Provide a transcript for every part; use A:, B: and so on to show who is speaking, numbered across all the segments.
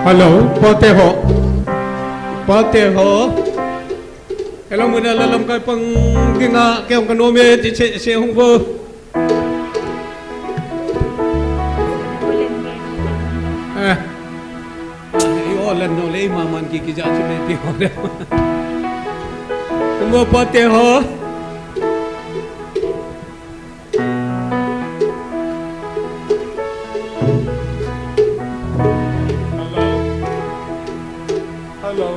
A: Hello, Pate ho. Hello, muna lalam kay pang ginga kayong kanome di se hong bo. Iyo lan no le maman kikija chume pi ho. Kumo Pate ho. Hello.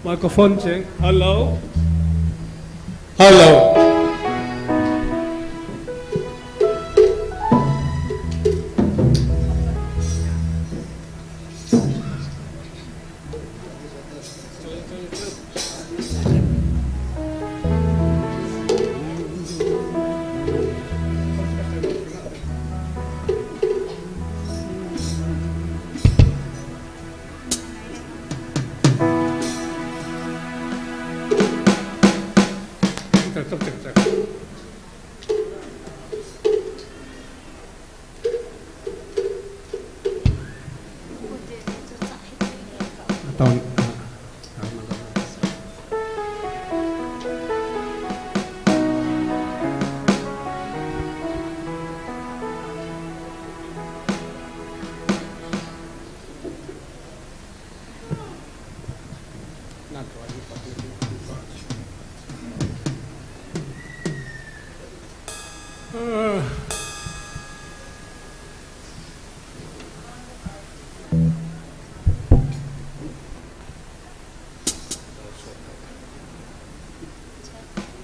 A: Microphone check. Hello. Tahun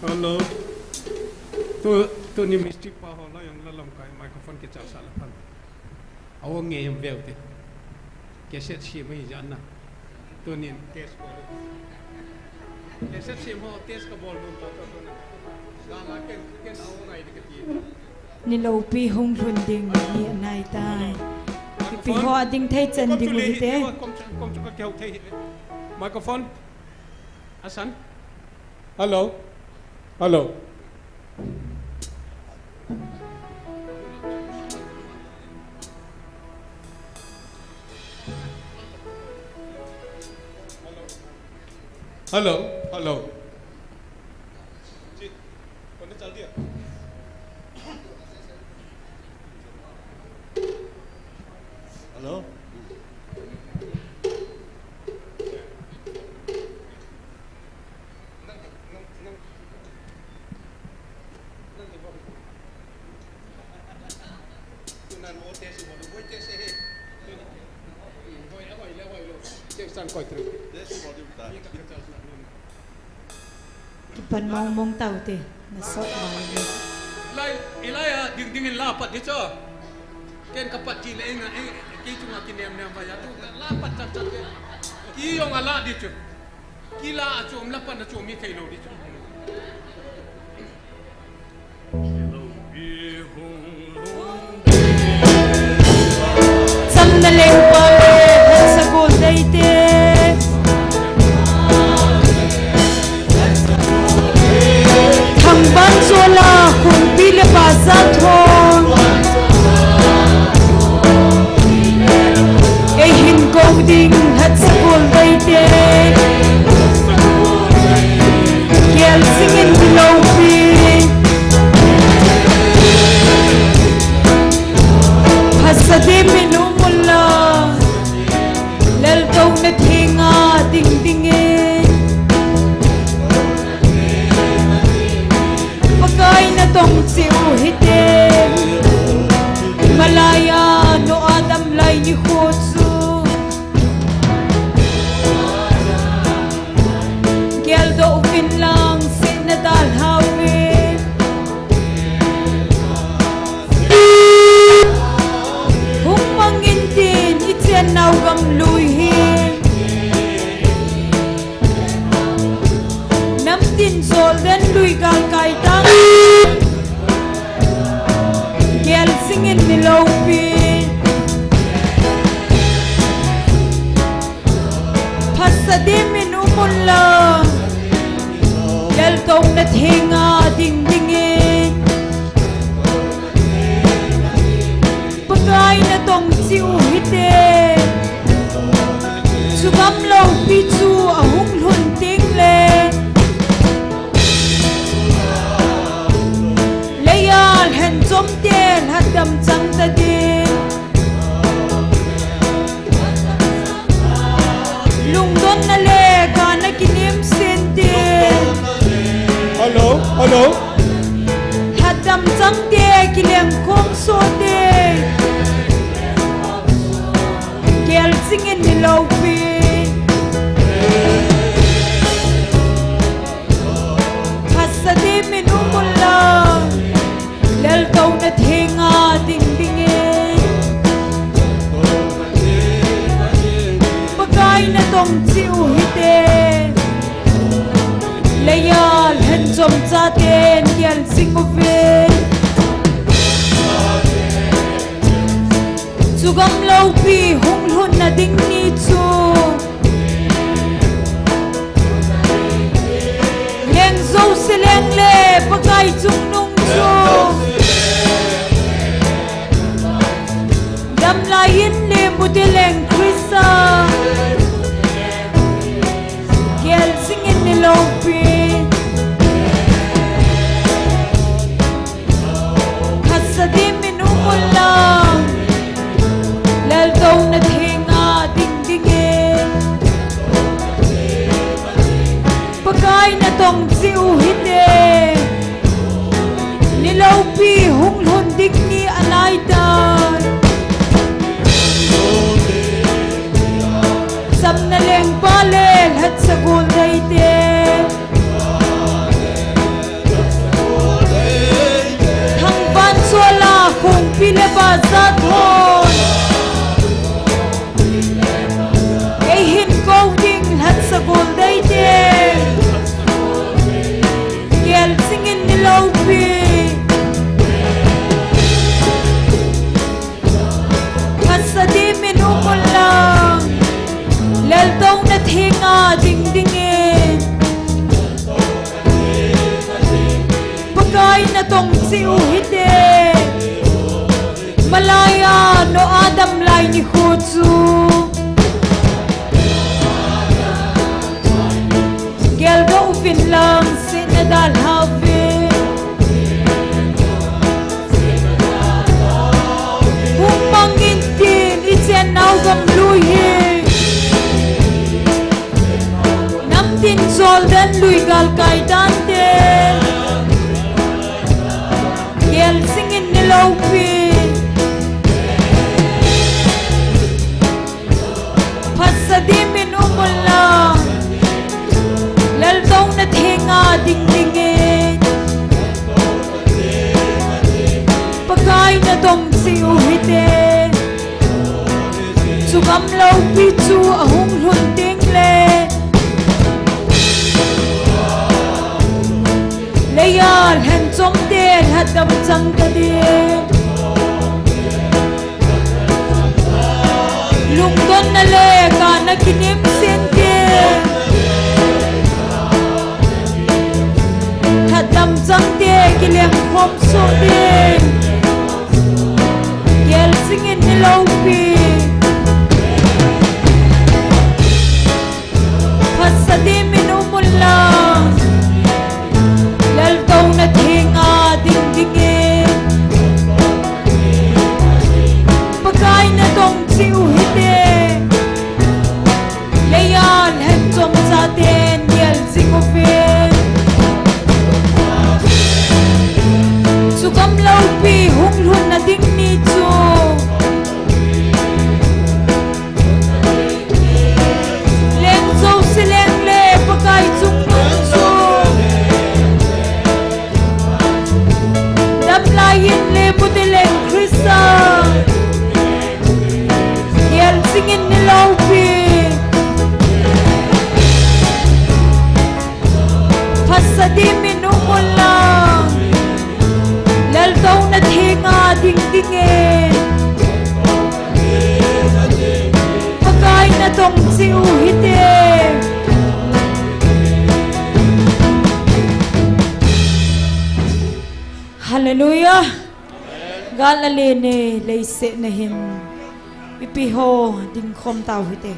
A: Hello. Tu ni mesti pahola yang lalam kai microphone ke chal sala pan. Awang nge yang bel te. Keset si mai janna. Tu ni test ko. Keset si mo test ka bol mun ta to na. Gala ken awang ai de ti.
B: Ni lo pi hong run ding ni nai tai. Pi ho ding thai chen ding ni te.
A: Kom chu ka keu thai. Microphone. Hasan. Hello. जी कौन चल दिया hello
B: Pan mong tau te nasok mai
A: ilai ding lapat dia cho ken kapat ki le nga ki cuma ki nem ba ya tu lapat chat ki yong ala dia cho ki la cho lapat na cho mi kai lo dia cho
B: sam na leng pa sa go dai te Ban sola kun pile pasat hon e hin gong ding hat sakol baite gel singin below pi hasade minu mulla lel gong na thinga ding dinge na tong siu hitem malaya no adam lai ni khotsu gel do fin lang sin na dal hawe hung mangin din itchen nau gam lui hin nam tin sol den lui gal kai tang Gel singin milopi Pasade minumulla Gel tong na thinga ding dingin Pagka tong chiu hite sugam lo pi chu ahung hun ting le layal hen chom ten hadam chang ta din lungdon na le kana kinim sin din
A: hello
B: hadam chang te kileng khom so te kel singin ni lo pi hasade minu mulla lel kau na thinga ding ding pakai na tong chiu hite layal hen chom cha ten kel sing ve sugam lo pi hung hun na ding ni chu leng zo se leng le pakai chung nung chu dam la yin le mudeleng krisa kel sing in ni lo pi hasadi minu mulla lal kau na thinga ding ding pakai na tong chiu hite ni lo pi hung hun dik ni alai ta sam na leng pa le hat sa gun dai te thang ban sola khung pi le ba za thon ei hin ko ding hat sa gun dai te kel singin ni lo pi hasadi minu mulla lel tong na thinga ding ding pakai na tong chiu hite malaya no adam lai ni khutsu gel go fin lang sin dal have hum mangin tin ichen nau gam lui he nam tin sol dan lui gal kai dan te gel singin ni lo pi pasadi minu mulla lal tong na thinga ding ding pakai na tong chiu hite sugam lo pi chu ahung hun ting le layal hen chom ten hadam chang ta din lungdon na le kana kinim sin te hadam chang te kileng khom so din kel singin ni lo pi hasadi minu mulla lal kau na thinga ding ding pakai na tong chiu hite layal hen chom cha ten yel sing ve sugam lo pi hung hun na ding ni chu leng zo se leng le pakai chung nung chu dam la yin le mudeleng krisa yel singin ni lo pi hasadi minu mulla lal kau na thinga ding ding pakai na tong chiu hite hallelujah galale ne leise na hin ipiho ding khom tau hite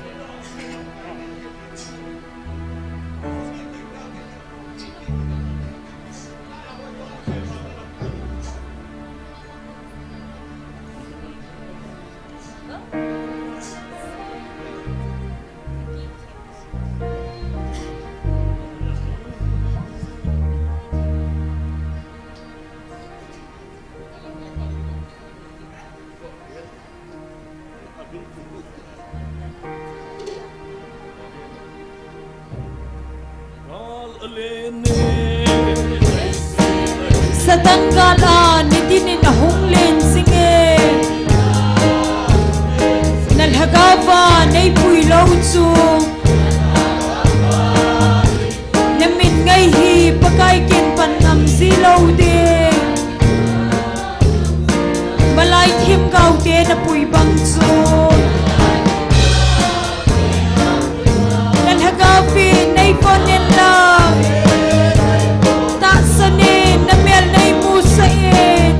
B: sa tanggalan ni dinin ahunglen singe nalhagawa nay puilaw tsu namin ngay hi pagkaikin panam silaw de balay tim kau de na pui bang tsu nalhagawi nay ponen lang tak sanin na mel nay musain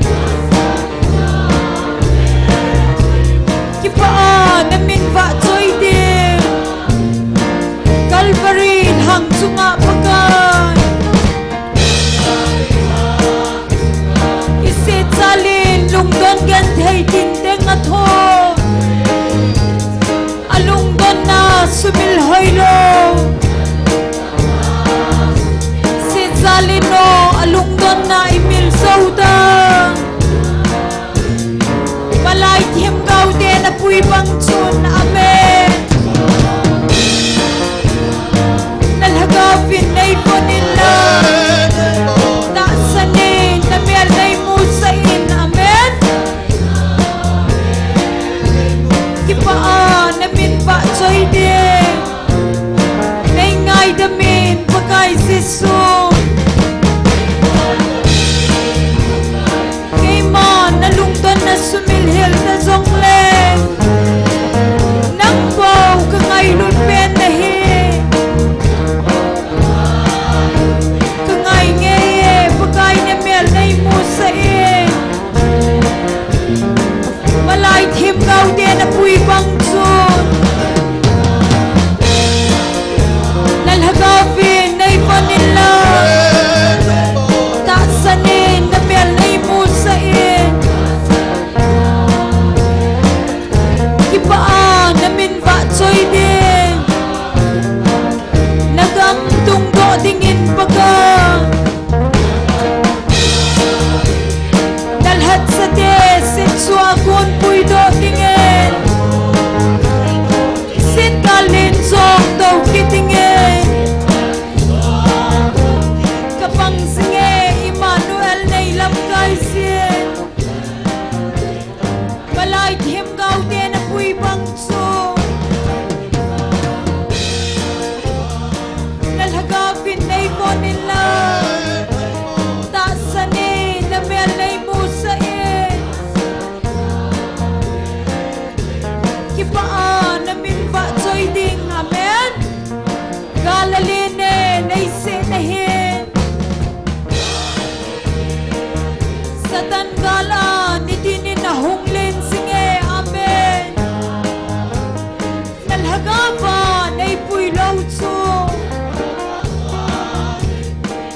B: kipaan namin va choy din Calvary hang sunga pagan isit salin lungdon gan thay tin teng atho alungdon na sumil hoylo Salino alungdon na imil sauda malay tiem gau de na pui bang chun amen nalhagawin na iponila ta sanin na mel na imusain amen kipaan namin pa choy de nay ngay damin pagkay sisun nalungdan na sumilhil na zonglen nang bow kangay lutpen na hi kangay ngaye pagkay na mel na imusain malay tim gaw de na pui bang tsun nalhagawin na ipanila ta sanin na mel na imusain kipaan namin va choy din nagam tungdo dingin paga dalhat sa de sitsuagon puido dingin sit kalin song daw kitingin kapang singe Emmanuel na ilam kaisin balay tim gaw de na pui bang tsu nalhagawin na iponila ta sanin na mel na imusain kipaan namin va choy ding amen galaline na isinahin sa tanggalan ni dinin na hunglen singe amen nalhagawa na ipuilaw tsu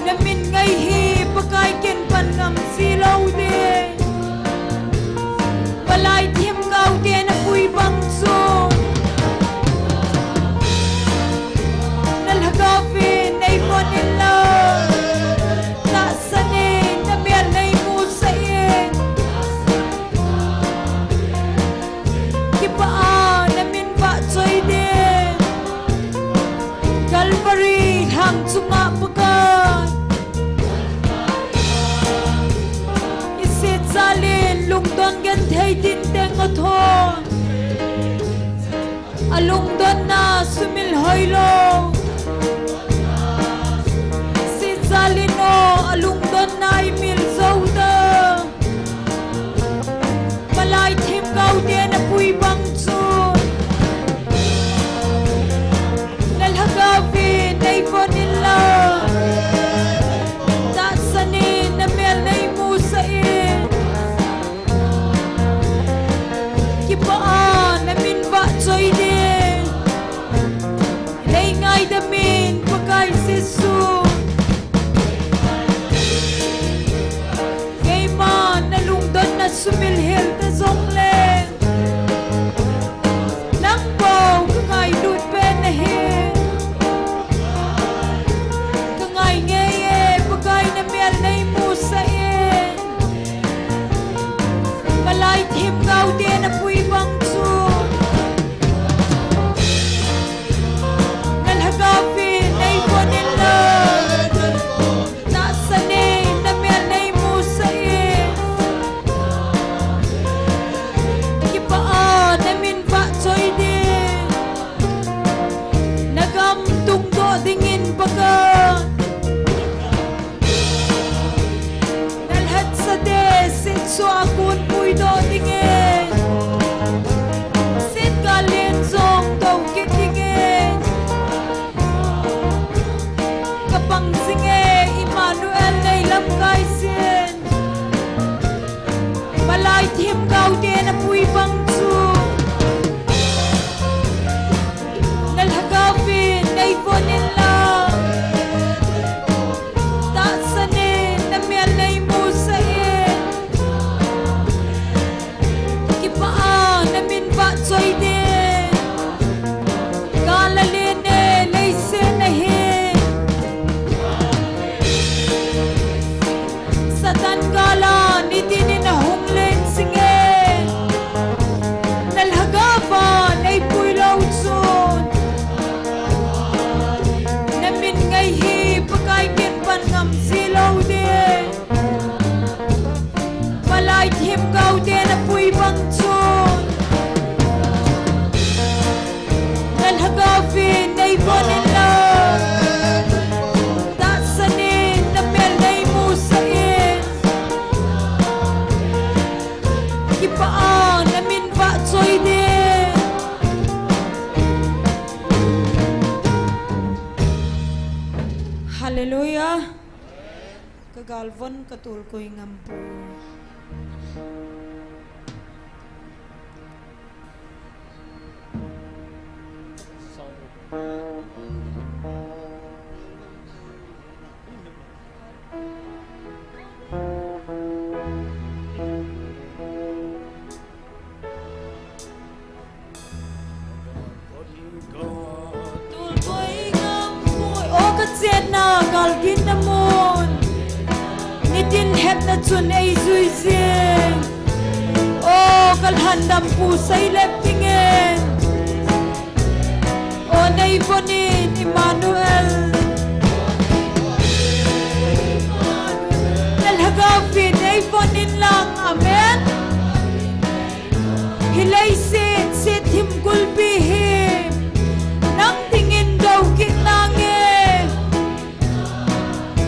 B: namin ngay hi pagkaikin panam silaw din balay tiem gaw de na pui bang tsu nalhagawin na iponila ta sanin na mel na imusain kipaan namin va choy din Calvary hang sunga pagan isit salin lungdon gan thay tin teng athon alungdon na sumil hoylo sit salino alungdon na imil sauda malay tim gaw de na pui bang chun nalhagawin na iponila ta sanin na mel na imusain kipaan namin sumilhil ta zong le nang bầu ka ngai lut pen na he ka ngai nge e pakai na mel nei mu sa e malai thim gau te na pui bang chu nal haga fi nei bonin la na sa ne na mel nei mu sa e ki pa a na min va choi de nagam tung do dingin baga nal hat sa de sit so akun pui do dingin sit galin zong do kit dingin kapang singe Emmanuel nei lam kai sin malai thim gau de na pui bang chu nal hagavi nei bonin la ta sane na mel nei mu sa e ki pa a na min va choi de gala le ne lei se na he satan gala ni din na hung len singe nal hagava nei pui lau chun na min ngai hi pakai ken pan ngam si lau de malai thim gau de na pui bang chun nal hagavi nei bonin la ta sane na mel nei mu sa e ki pa a na min va choi de hallelujah kagalvon katul koy ngampu tul koy ngampu o ka chen na gal din na mon ni din het na chun ei zui zing o kal handam pu sai lep tingen o nei bonin Emmanuel nal hagavi nei bonin lang amen hilay sit him gulbi him nang tingin daw kinange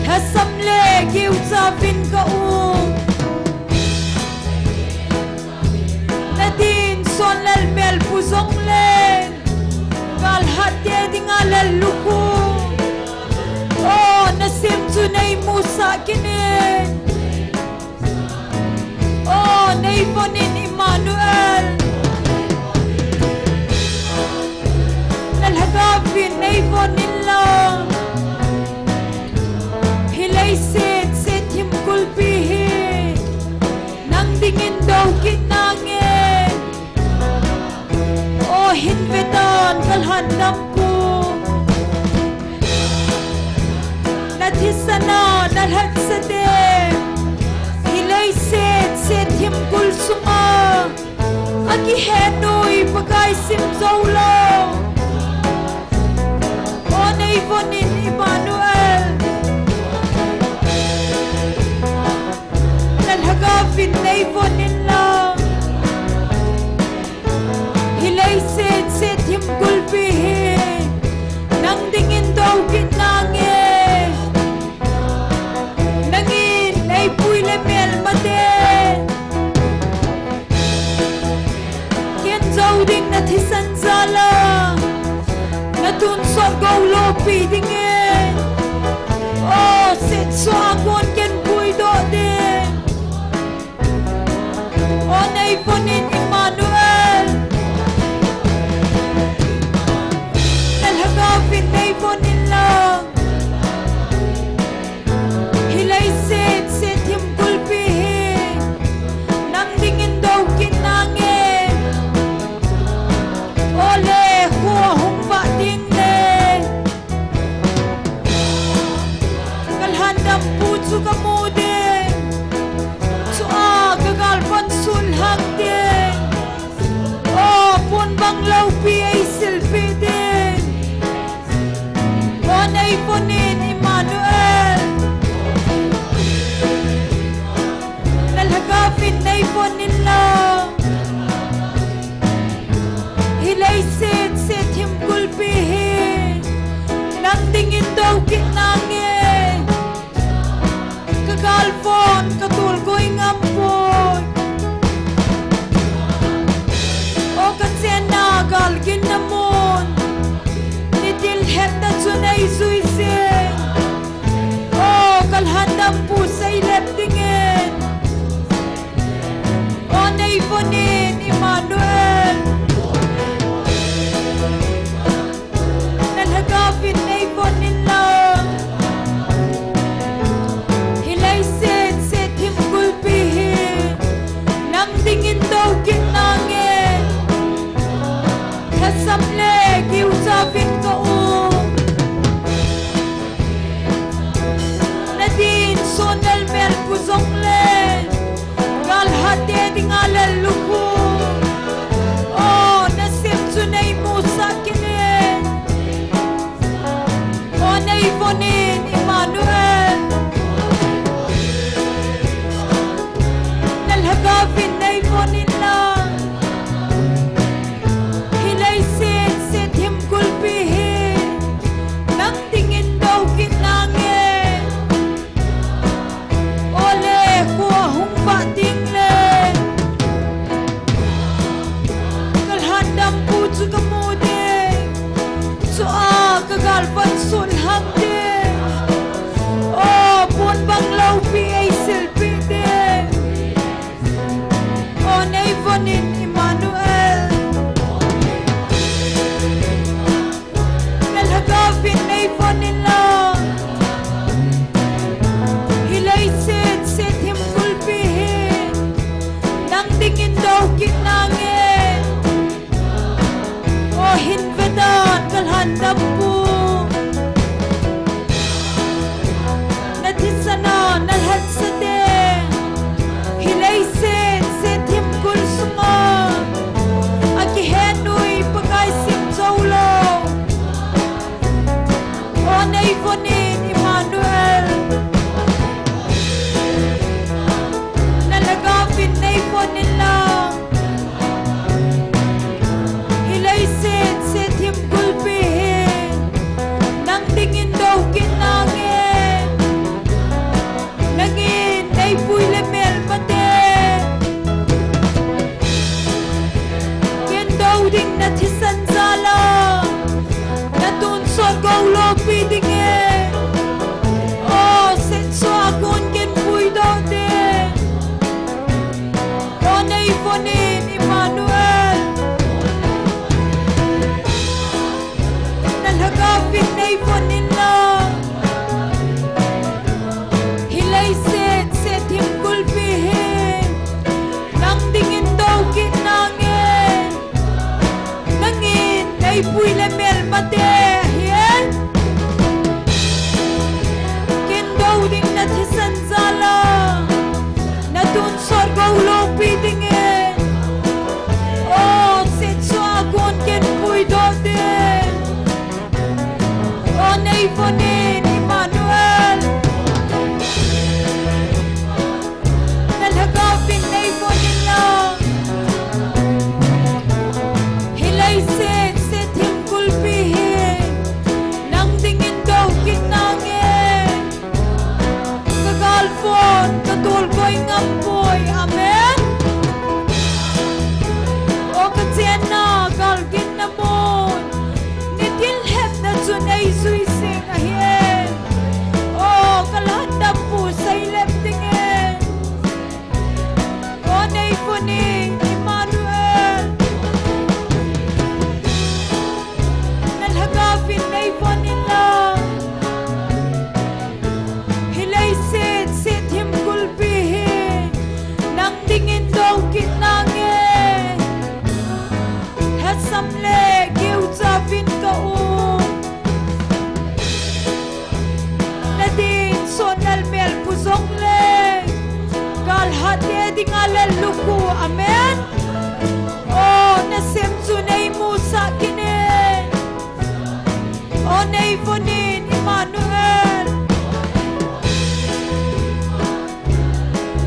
B: hasam le giu sa vin ka nadin son lal mel puzong len gal hatte dingalal luku oh nasim tunay musa kinin oh nay bonin Emmanuel nal hagavin nay bonin lang hilay sit him gulbihin nang dingin daw kinangin oh hinvetan kalhandam ko nathisana nalhat sa de hilay sit him gulsunga aki henoy pagay simzawlo oh nay bonin Emmanuel nalhagavin nay bonin lang hilay sit him gulbihin nang dingin daw kinangin nangin ay puy lemel mate kien zaw ding nathisan zala natun so gawlo pi dingin oh sit so agon ken puy do din oh nay bonin Emmanuel nalhagavin nay bonin lang hilay sit him gulbihin nang kagal pan sul hang de oh pun bang lau pi ai sil pi de oh nei vonin Emmanuel nel hagafin nei vonin la hilay set him kulpihin nang tingin daw kinangin oh hinvedan kalhandap po natisana nalhat sa de hilay set him kulsunga akihenui pagay simzaulo oh naivonin Emmanuel nalagapin naivonin lang hilay set him kulpihin nang tingin daw kinangin nangin naipuy lemel mate ken daw ding natisan zala natun sorgaw lo pidingin oh set so akon ken puy daw din oh naivonin Emmanuel nalhagapin naivonin lang hilay set him kulpihin nang tingin daw kinangin nangin naipuy lemel mate yan ken daw ding natisan zala natun sorgaw lo pidingin oh set so akon ken puy daw din oh naivonin Emmanuel nalhagapin naivonin lang hilay set him kulpihin nang tingin daw kinangin kagalfon katulgoy ngampoy amen o katsena galgin namon nitilhep na tunay suising ahin o kalhandap po sa ilep tingin o naivonin Emmanuel nalhagapin naivonin lang hilay set him kulpihin nang tingin daw kinangin hasamle giutsapin kaum nadin sonal mel pusongle kalhate ding alaluku amen oh nasim sunay musa kinin oh naivonin Emmanuel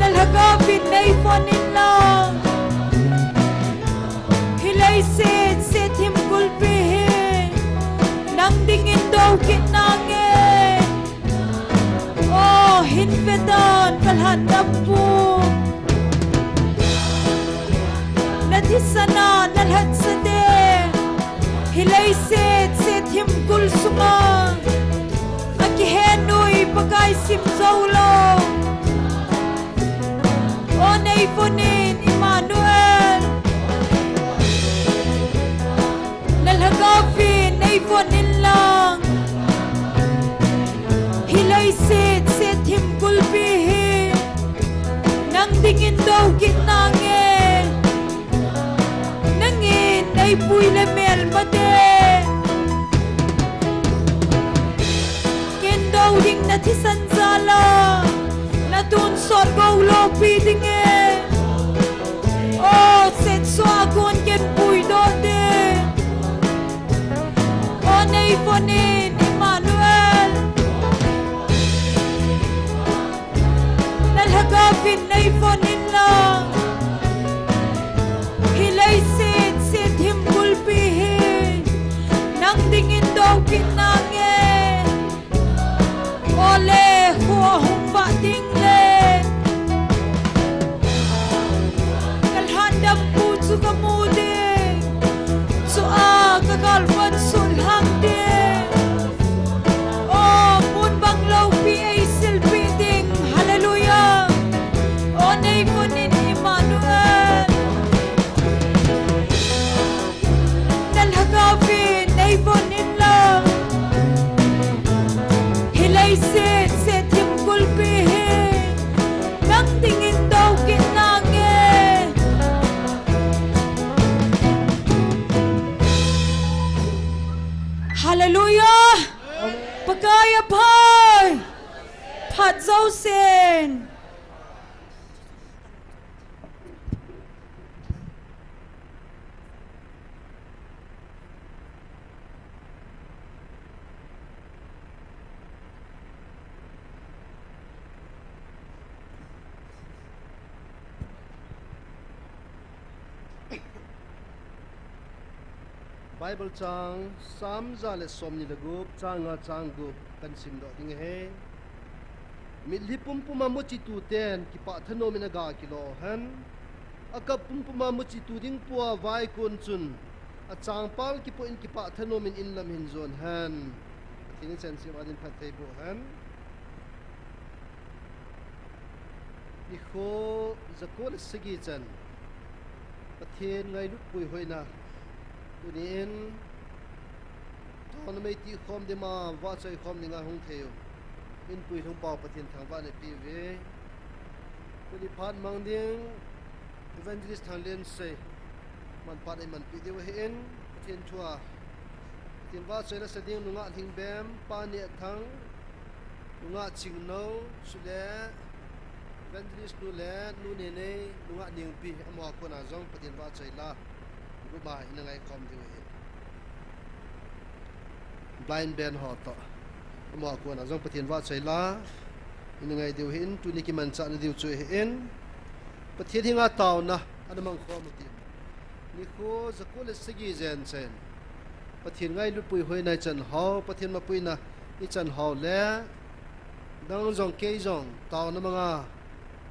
B: nalhagapin naivonin lang hilay set him kulpihin nang tingin daw kinangin oh hinvedan kalhandap po natisana nalhat sa de hilay set him kulsunga akihenui pagay simzaulo oh naivonin Emmanuel nalhagapin naivonin lang hilay set him kulpihin nang tingin daw kinangin nangin naipuy lemel mate ken daw ding natisan zala natun sorgaw lo pidingin oh set so akon ken puy daw din oh naivonin Emmanuel nalhagapin naivonin lang hilay set him kulpihin nang tingin daw kinangin ole huwa humba tingle kalhandap puso kamude so kagalpan sulhang din Hallelujah. Pagaya pai. Phat dâu sen.
C: Bible chang sam za le som ni le gup changa chang gup kan sim do ding he mi li pum pum ma chi tu ten ki pa thano mi na ga ki lo han aka pum pum ma chi tu ding puwa vai kun chun a chang pal ki po in ki pa thano min in lam hin zon han tin chen si ma din phat thei bu han ni kho zakol sagi chan pathen ngai lu pui hoina tunin thon mei ti khom de ma wa chai khom ninga hung theu in pui thong pau pathin thang wa ne pi ve tuni phan mang ding evangelist thang len se man pa man pi de we en pathin thua tin wa chai la sading nunga thing bem pa ne thang nunga ching no su le evangelist nu le nu ne ne nunga ning pi amo ko na jong pathin wa chai la Goodbye, in a come to it. Blind Ben Hot. Mark one as Unpatin Vatsela in a do hin to Nikiman San do to in. But hitting a town and among Homotim. Nico, the coolest Sigis and Sen. But he night Lupu Hoynights and How, but him Mapuina, it's an how there. Downs on Kazon, town among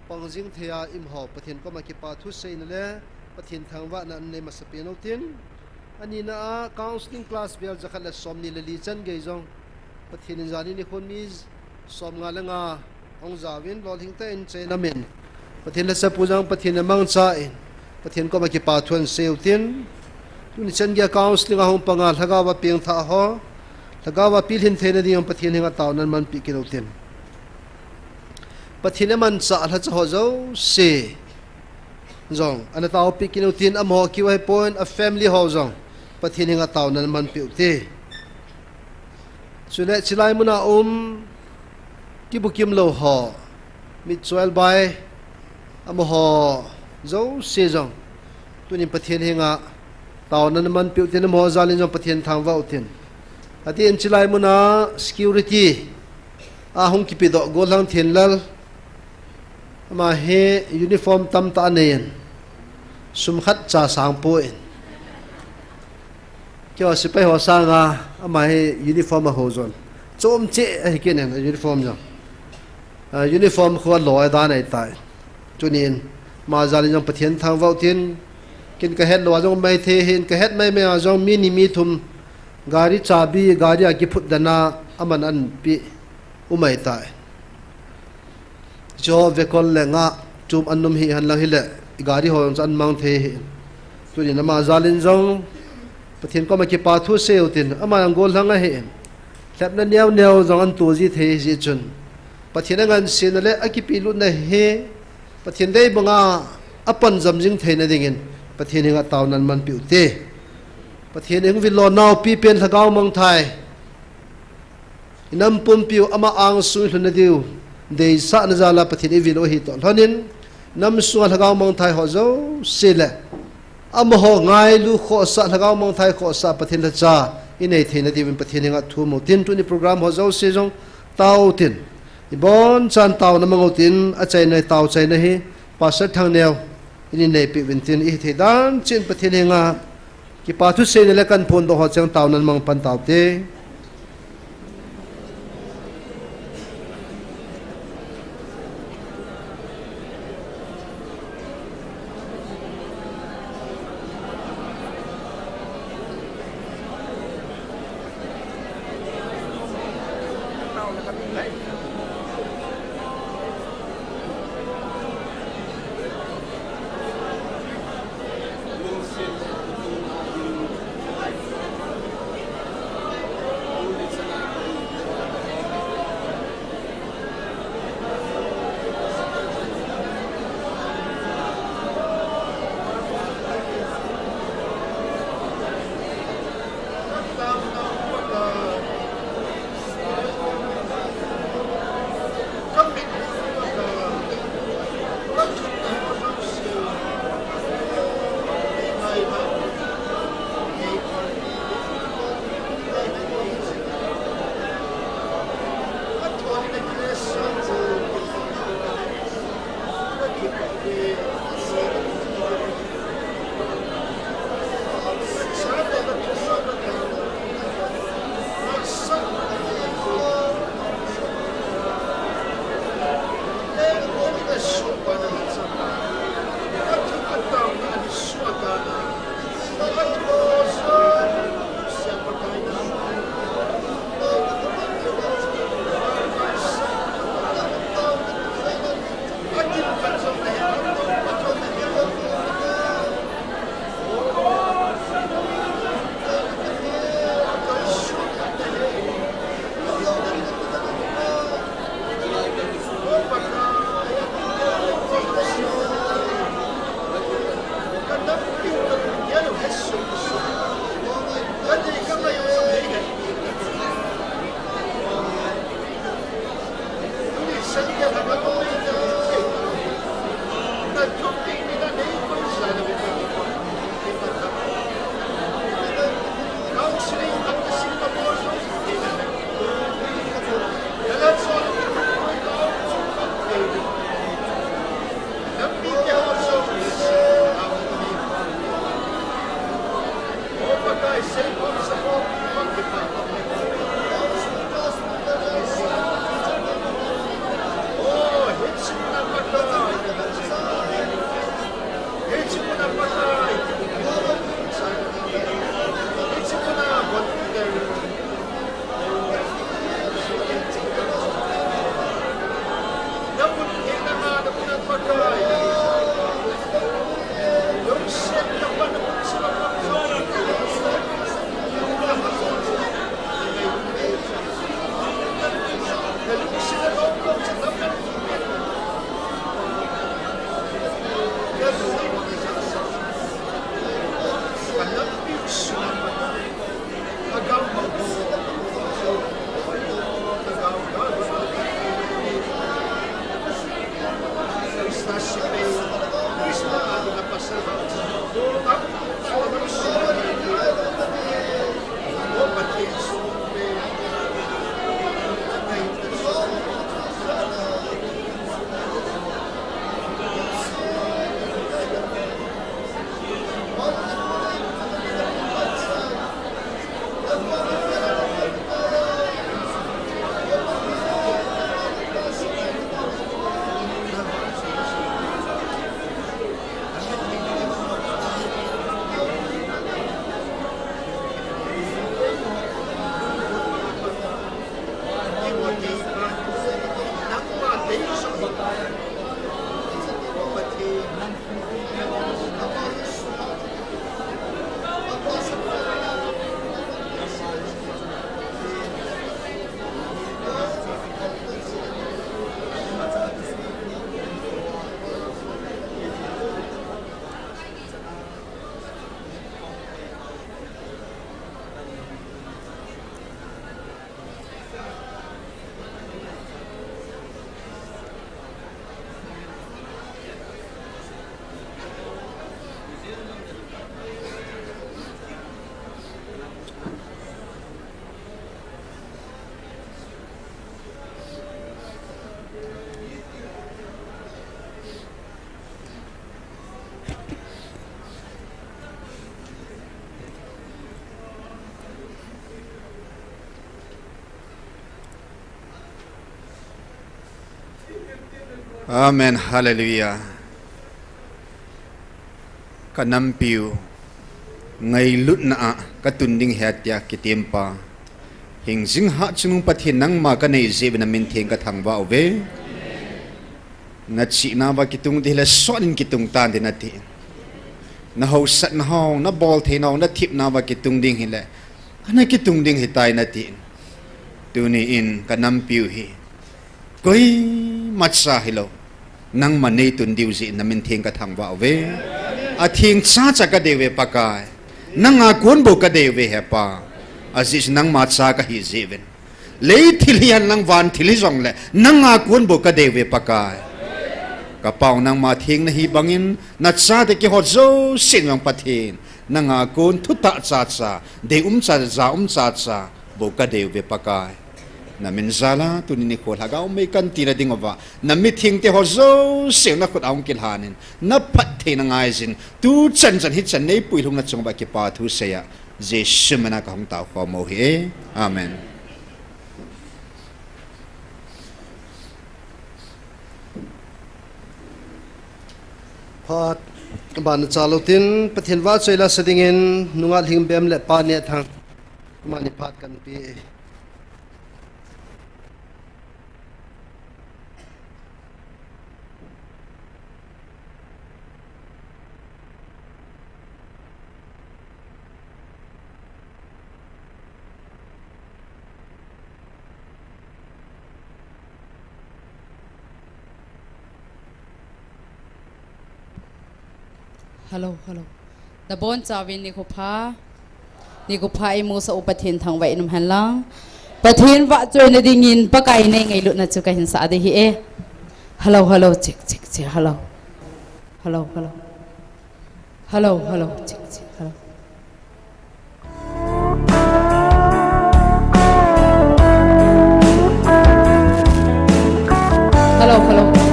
C: Pongzing Tea im Ho, but in Komakipa to say in there. Pathin thangwa na ne masapino tin ani na counseling class bel zakhala somni le lichan ge jong pathin jani ni khon mi som nga langa ong zawin lol hing ta in che namen pathin la sa pujang pathin mang cha in pathin ko ma ki pa thon seu tin tuni chen ge counseling ahong panga thagawa peng tha ho thagawa pil hin thena di ong pathin hinga taw nan man pi ki lo tin pathin man cha la cha ho zo se zong ana tao pikin utin amo ki wai point a family ho zong pathin nga taw nan man pi te sule chilai muna ki bukim lo ho mit soil bai amo ho zo se zong tunin pathin nga taw nan man pi te mo zalin zong pathin thang wa utin ati en chilai muna security a hong ki pi do golang thin lal ama he uniform tam ta nen sum khat cha sang po in kyo sipai ho sanga ama he uniform ho zon chom che he ken uniform jo uniform kho loi da nai tai chunin ma zalin jong pathian thang vau tin kin ka het lo jong mai the hin ka het mai me jong mi ni mi thum gari chabi gari a ki phut dana aman an pi umai tai jo vekol lenga chum annum hi han lang hile gari ho chan mang the hi tu ni nama zalin jong pathin ko ma ki pa thu seutin ama angol hanga he hlapna nyaw nyaw jong an tu ji the ji chun pathin ngan sin le akipi lu na he pathin dei banga apan jamjing theina dingin pathin nga tawnan man piu te pathin eng vi lo naw pi pen thagaw mang thai inam pum piu ama ang su hluna diu dei sa na zala pathin e vilo hi to honin nam su thagaw mong thai ho zo sile am ho ngai lu kho sa thagaw mong thai kho sa pathin la cha inei theina di pathin nga thu mo tin tu ni program ho zo se jong tau tin ibon chan tau na mango tin a chai nai tau chai na hi pastor thang neo ini nei pi win tin i the dan chin pathin nga ki pa thu se ne le kan phon do ho chang tau nan mang pan tau te
D: Amen. Hallelujah. Kanampiu ngay lut na katunding hatya kitimpa hingzing ha chunung pathin nang ma ka nei zeb na min theng ka thangwa ove na chi na ba kitung dihla sonin kitung tan de nati na ho sat na ho na bol the no na thip na ba kitung ding hile ana kitung ding hitai nati tuni in kanampiu hi koi matsa hilo nang manei tun diuzi na min theng ka thangwa ove a thing cha cha ka dewe pakai nang a kun bo ka dewe hepa aziz nang ma cha ka hi zeven le thilian nang van thili jong le nang a kun bo ka dewe pakai ka pau nang ma thing na hi bangin na cha de ki hot zo sin yang pathin nang a kun thu ta cha cha de cha cha bo ka dewe pakai na min zala tu ni khol hagaw may kan tira ding ova na meeting te hozo se na khot aung kilhanin na phat the na ngai jin tu chan chan hi chan nei pui lung na chung ba ki pa thu se ya je shimana ka hong ta kho mo hi amen
C: Pat ban chalutin pathinwa choila sedingin nungal hingbem le pa ne thang mani phat kan pi
B: Hello. The bon chawin ni kupha imu sa upathin thang vai num hanlang pathin wa choi na dingin pakai nei ngai lut na chu ka hin sa de hi e hello check hello check hello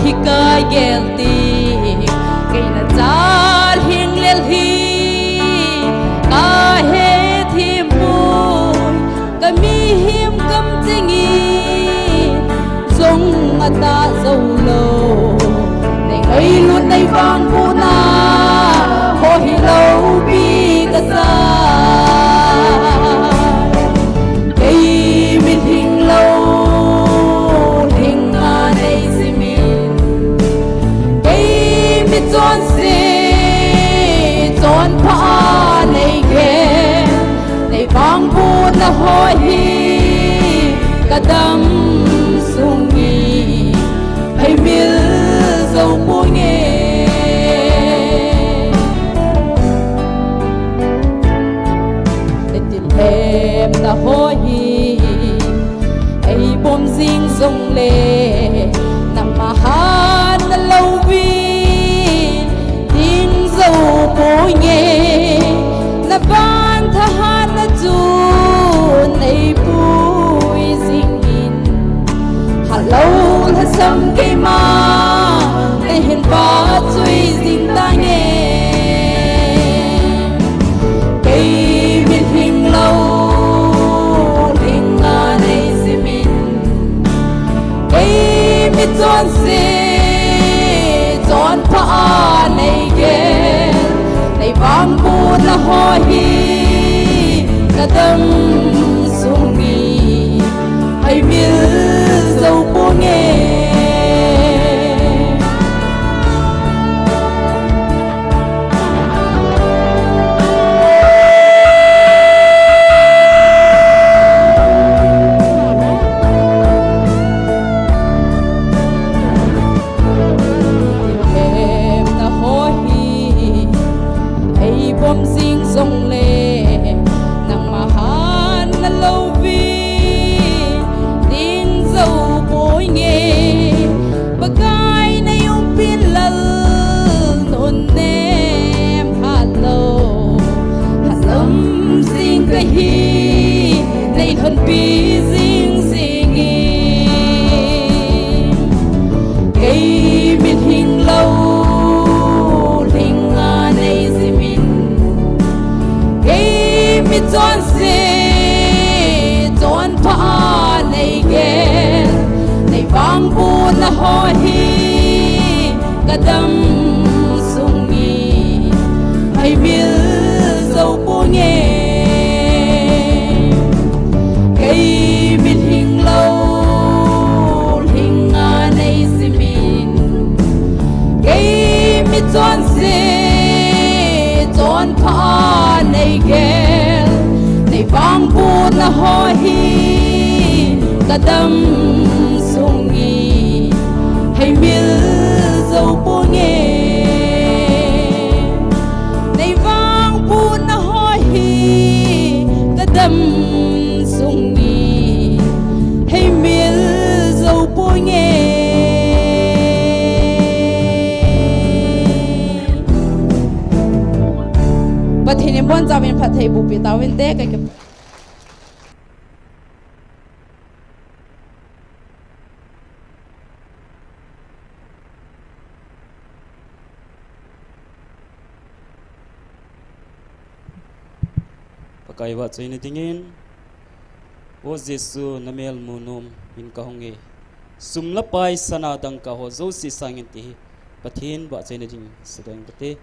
B: hi kai gel ti ke na chal hing lel hi ka he thi mu ka mi him kam chingi song ata zo lo nei ngai lu nei vang bu na ho hi lo bi ka sa cây min hình lâu hình nga nei si min cây mi chọn si chọn pha nei ge nei vang bu na ho hi kadam sungi hay mil dâu bu nghe em na ho hi ai bom zing zong le nang ma han na lâu vi ding dâu bu nghe na ban tha han na chu nei bui zing in hello la sam ke ma nei hin ba chui zing ta nghe chọn si chọn pha nei ge nei vang bu na ho hi kadam sungi ai mil dâu bu nghe chọn si chọn pha nei ge nei vang bu na ho hi kadam sungi ai mil dâu bu nghe cây min hình lâu hình nga nei si min cây mi chọn si chọn pha nei ge vang bu na ho hi kadam sungi hay mil dâu bu nghe nei vang bu na ho hi kadam sungi hay mil dâu bu nghe but hin bon zawin phat thei bu pi tawin te kai ke
E: pakai wa chaini tingin o jesu namel munum in ka honge sumla pai sana dang ka ho zo si sangin ti pathin wa chaini ting sedang te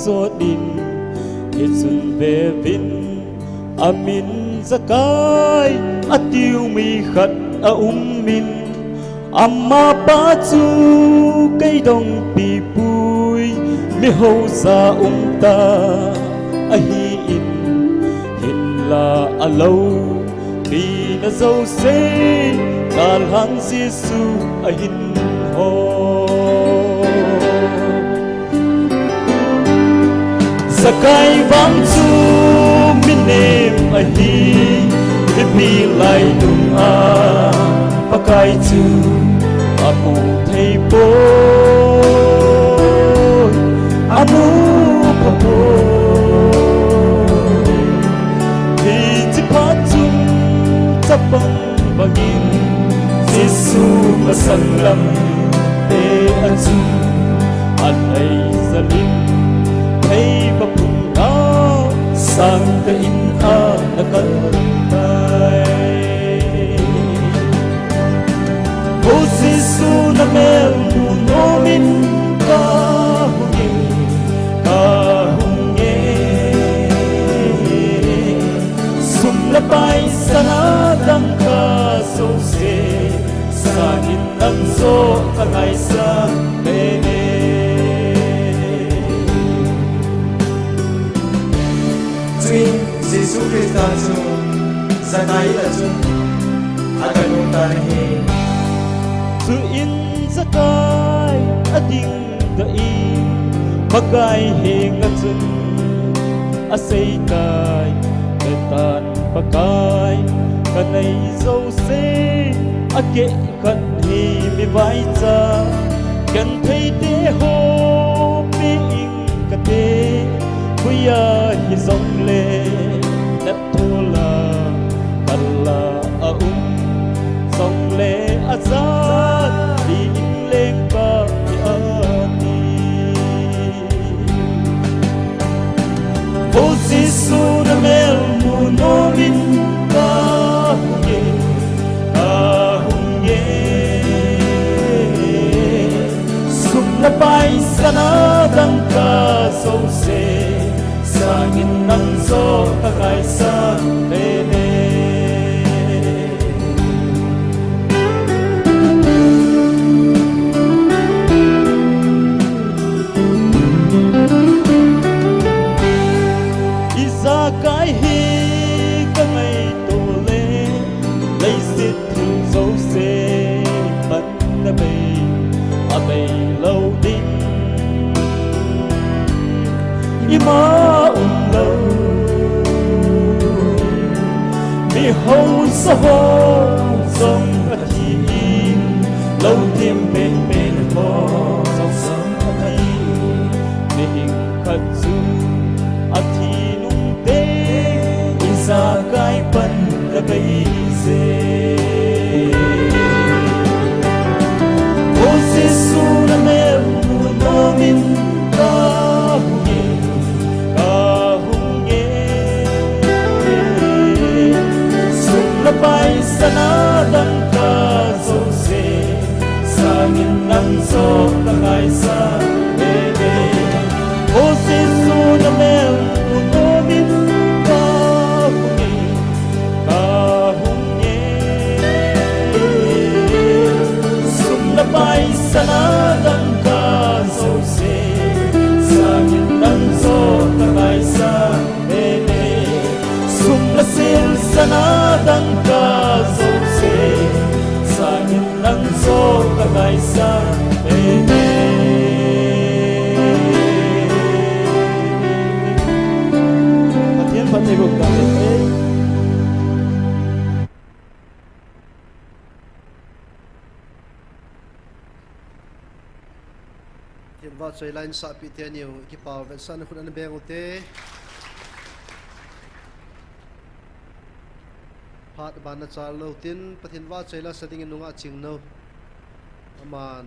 F: azodin itsun bevin amin zakai atiu mi khat a min amma pa chu cây dong pi pui mi ho sa ta a hi in hin là lâu vì na dâu xế đàn hàng Giêsu ở hin hồ Sakai vang chu min nem a hi mi lai dung a pakai chu amu thei po amu papo hi chi pa chu chapang bagin Giêsu masang lam te achu an ai zalim thei bapung na sang te in a nakal tai o Giêsu na mel mu no min ka hunge sum la pai sana dang ka so se sagin ang so kangai sa bene
G: Giêsu Christa chu Sakai la chu akanung tahi
F: chu in Sakai ading da in magai hing chun asay kai ketan pakai kanai zo se ake kan hi mi vai cha kan thei te ho pi ing ka te kuya hi zong le nat thola alla a zong le a za di in leng pa mi a ti o Giêsu na mel mu no min ka hunge sum la pai sana dang ka so se sangin nang so ka kai sa le le isa kai hi ka mai to le lấy sit thương dấu xe bắn na bay lâu đinh ima lâu mi hậu sa ho sông a thi lâu tiêm bên bên ho sông sông a thi mi hình khát du a thi nung tê isa cái bắn na bay o Giêsu na mel mu no min ka hunge sum la pai sana dang ka zo se sangin nang so ka kai sa le le o Giêsu na mel mu no min ka hunge pai sana dang ka so se sangin nang so ka kai sa le le sum la sil sana dang ka so se sangin nang so ka kai sa le le pathian pathe ko ka le
C: va chơi line sa pi te nhiều ki pau ve san khun an beng te phat ban na char lo tin pathin va chơi la setting nunga ching no aman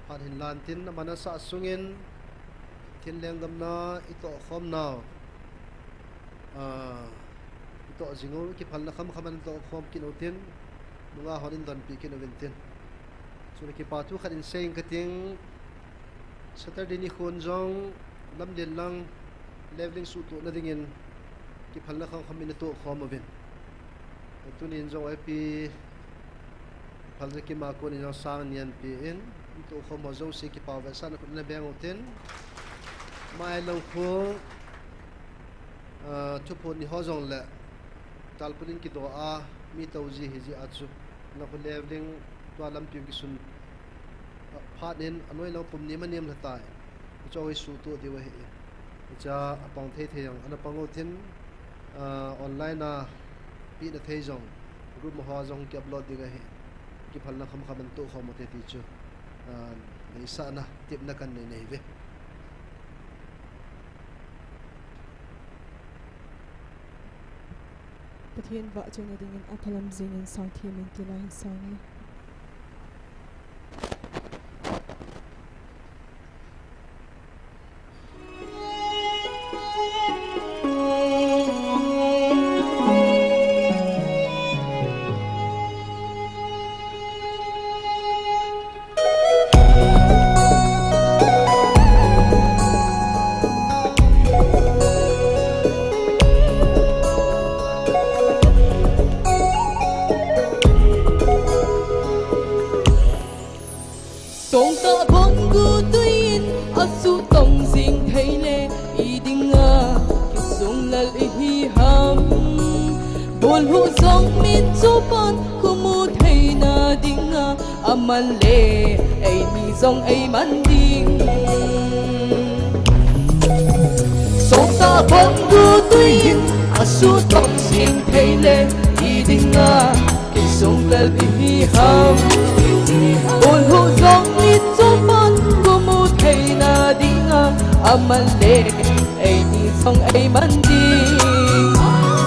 C: phat hin lan tin amana sa sungin thin leng gam na ito khom na ito jingo ki phal na kham khaman to khom kin otin nunga honin don pi kin oventin so ki pa tu khanin seng kating Saturday ni khon jong lam den lang leveling su to na dingin ki phalna kham khamin to khom aven tunin jong ip phalna ki ma ko ni sang nian pi in to khom ho zo se ki pawa san ko na beng oten mai lo kho thu phun ni ho zong le talpulin ki do a mi tawji hi ji achu na ko leveling to lam pi ki sun phanin anoi lo pum ni manem la tai choi su to de wa he cha apang the the yang ana pango thin online na pi na the jong group ma ho jong ki upload de ga he ki phalna kham kham to khom te ti chu nei sa na tip na kan nei ve
H: Pathian va chena dingin aphalam zingin sang thiamin tilai sangi
I: Amale ai ni zong ai man ding song ta bon gu tuin asu tong sing theile I dinga ki song lal hi ham bol hu zong min zo man gu mu theina dinga amale ai ni zong ai man ding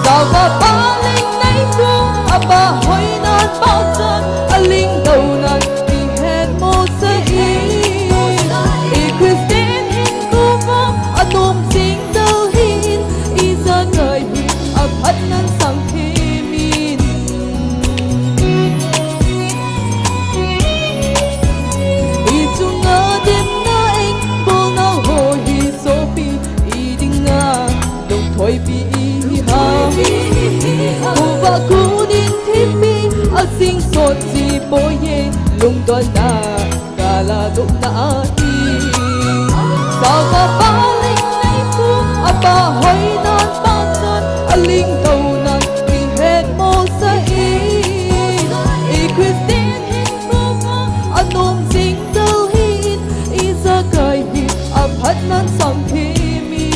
I: sa va pa ling nai ru aba hoi na pa chan aling dau na sing sot si boye lung don na gala duk na ti sa va pa ling nei pu apa hoi na pa chan aling tau na ki het mo sa I Christian hin pro anom sing dal hin I sa kai hi a phat nan sam thi min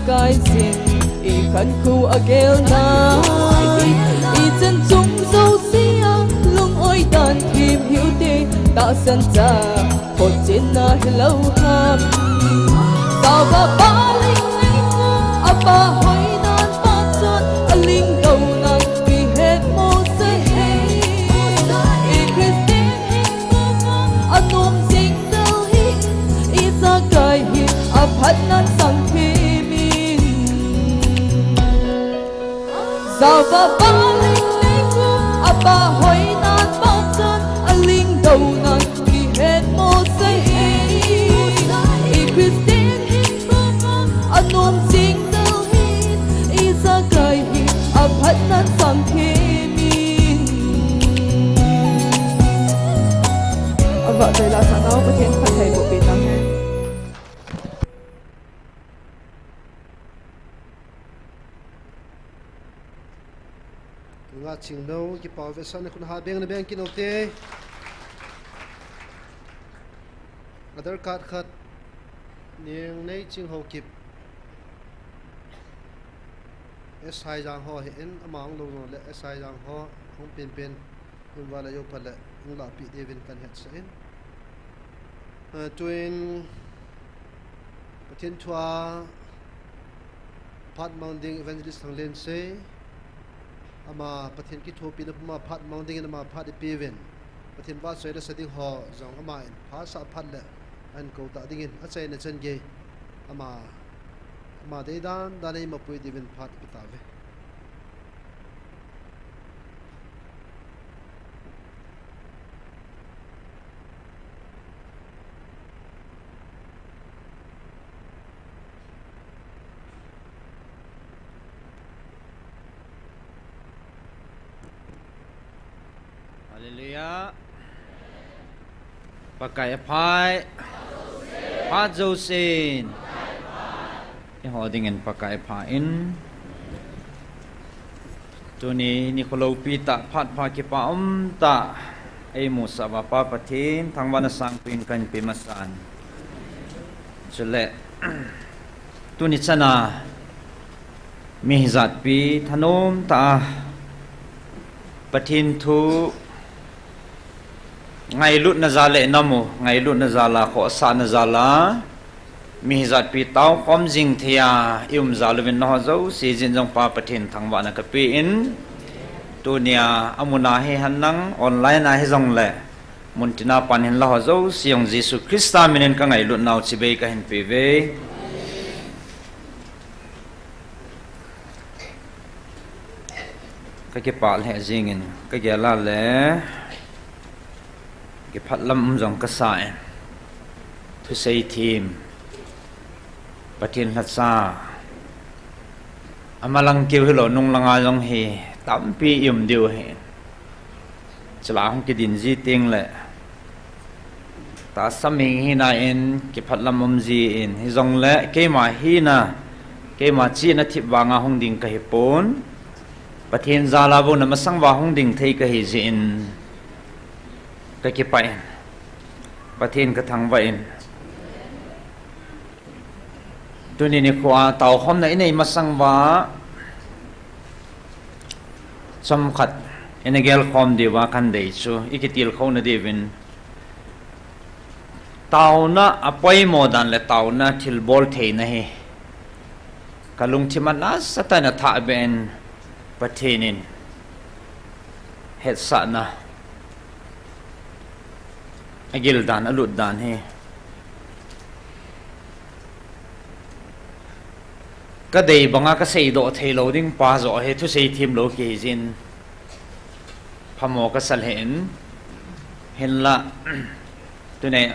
I: Kai sin I khan khu agel na I chân chung dâu sia lung oi dan thim hiu te ta san cha phot chin na hello ham sa va pa ling nei ku apa hoi nan pa chan aling dau na ki het mo se I Christian hin ku anom sing dal hi I sa kai hi a phat nan sang Sao va pa ling nei ku apa hoi nan pa chan aling dau nan ki het mo sai I Christian hin pro anom sing dal hin I sa kai hi a phat nan sam the min ava dai la sa nau pa thiên phat thai bo pi tang hai
C: nga ching no ki paw ve san khun ha beng na beng ki no te other card khat ning nei ching ho kip SI jang ho hen amang lo no le SI jang ho hong pen pen kum wala yo pala ung la pi devin kan het sen twin pathin thwa phat mounting evangelist thang len se ama pathin ki thopi na ma phat mounting na ma phat peven pathin ba soi da setting ho jong ama in pha sa phat le an ko ta dingin a chai na chen ge ama มาได้ด้านนี้มาปุยดีเป็นพัดพิตาเว
J: ฮาเลลูยาปากายพายพาโจเซนหอดิ่งปากายพาอินตัวนี้นิโคลปีตาพัดพากิปาตาไอมุสาวาปาปะทินทางวันสังปินกันเปมาสันจุเลตัวนี้ชนะมีจัดปีธนมตาปะทินทูไงลุนนาเลนามูไงลุนนาลาขอสานนาลามีจัดปีเต้าคอมจิงเทียอิมซาลวินนอเจ้าซีจินจงปาปะทินทางวันนักปีอินตัวเนียอามุนาให้หันนังออนไลน์นาให้จงเล่มุนตินาปันเห็นลาเจ้าเสียงเยซูคริสต์มินกันไงลุนนาวชิเบกันเห็นปีเวก็เก็บปาลเหจิงินก็เกี่ยลาเล่เก็บพัดลำจงกษายทุเซทีมปะทินหัดซาอามาลังเกี่ยวให้เรานุ่งลังอาลงเฮตั้มปีอิ่มเดียวเห็นฉลาดกิดินจีติงเลยตาสมิงฮีนาเอ็นเก็บพัดลำมุมจีเอ็นฮิจงเล่เกมาฮีนาเกมาจีนัทิบวางอาหงดิ่งกะฮิปนปะทินซาลาบุนมาสังวาหงดิ่งเทกะฮิจีนก็เก็บไปปะทินกระทังไว้ตัวนี้นี่ขวาเต่าคอมในมาสังวาสมขัดเอ็นเกลคอมดีว่ากันเดชูอีกทีลเขาเนี่ยดีวินเต่าน่ะอภัยโมดันและเต่าน่ะทิลบอลเทนะเฮกลุงที่มันน่าสตันท่าเป็นปะทินินเฮ็ดสันะอกิลดานอลุดดานเฮก็ได้บางก็ใส่ดอกเทโลดิ้งปาโจเฮทุใส่ทีมโลกีจินพมอก็สัลเห็นละตัวนี้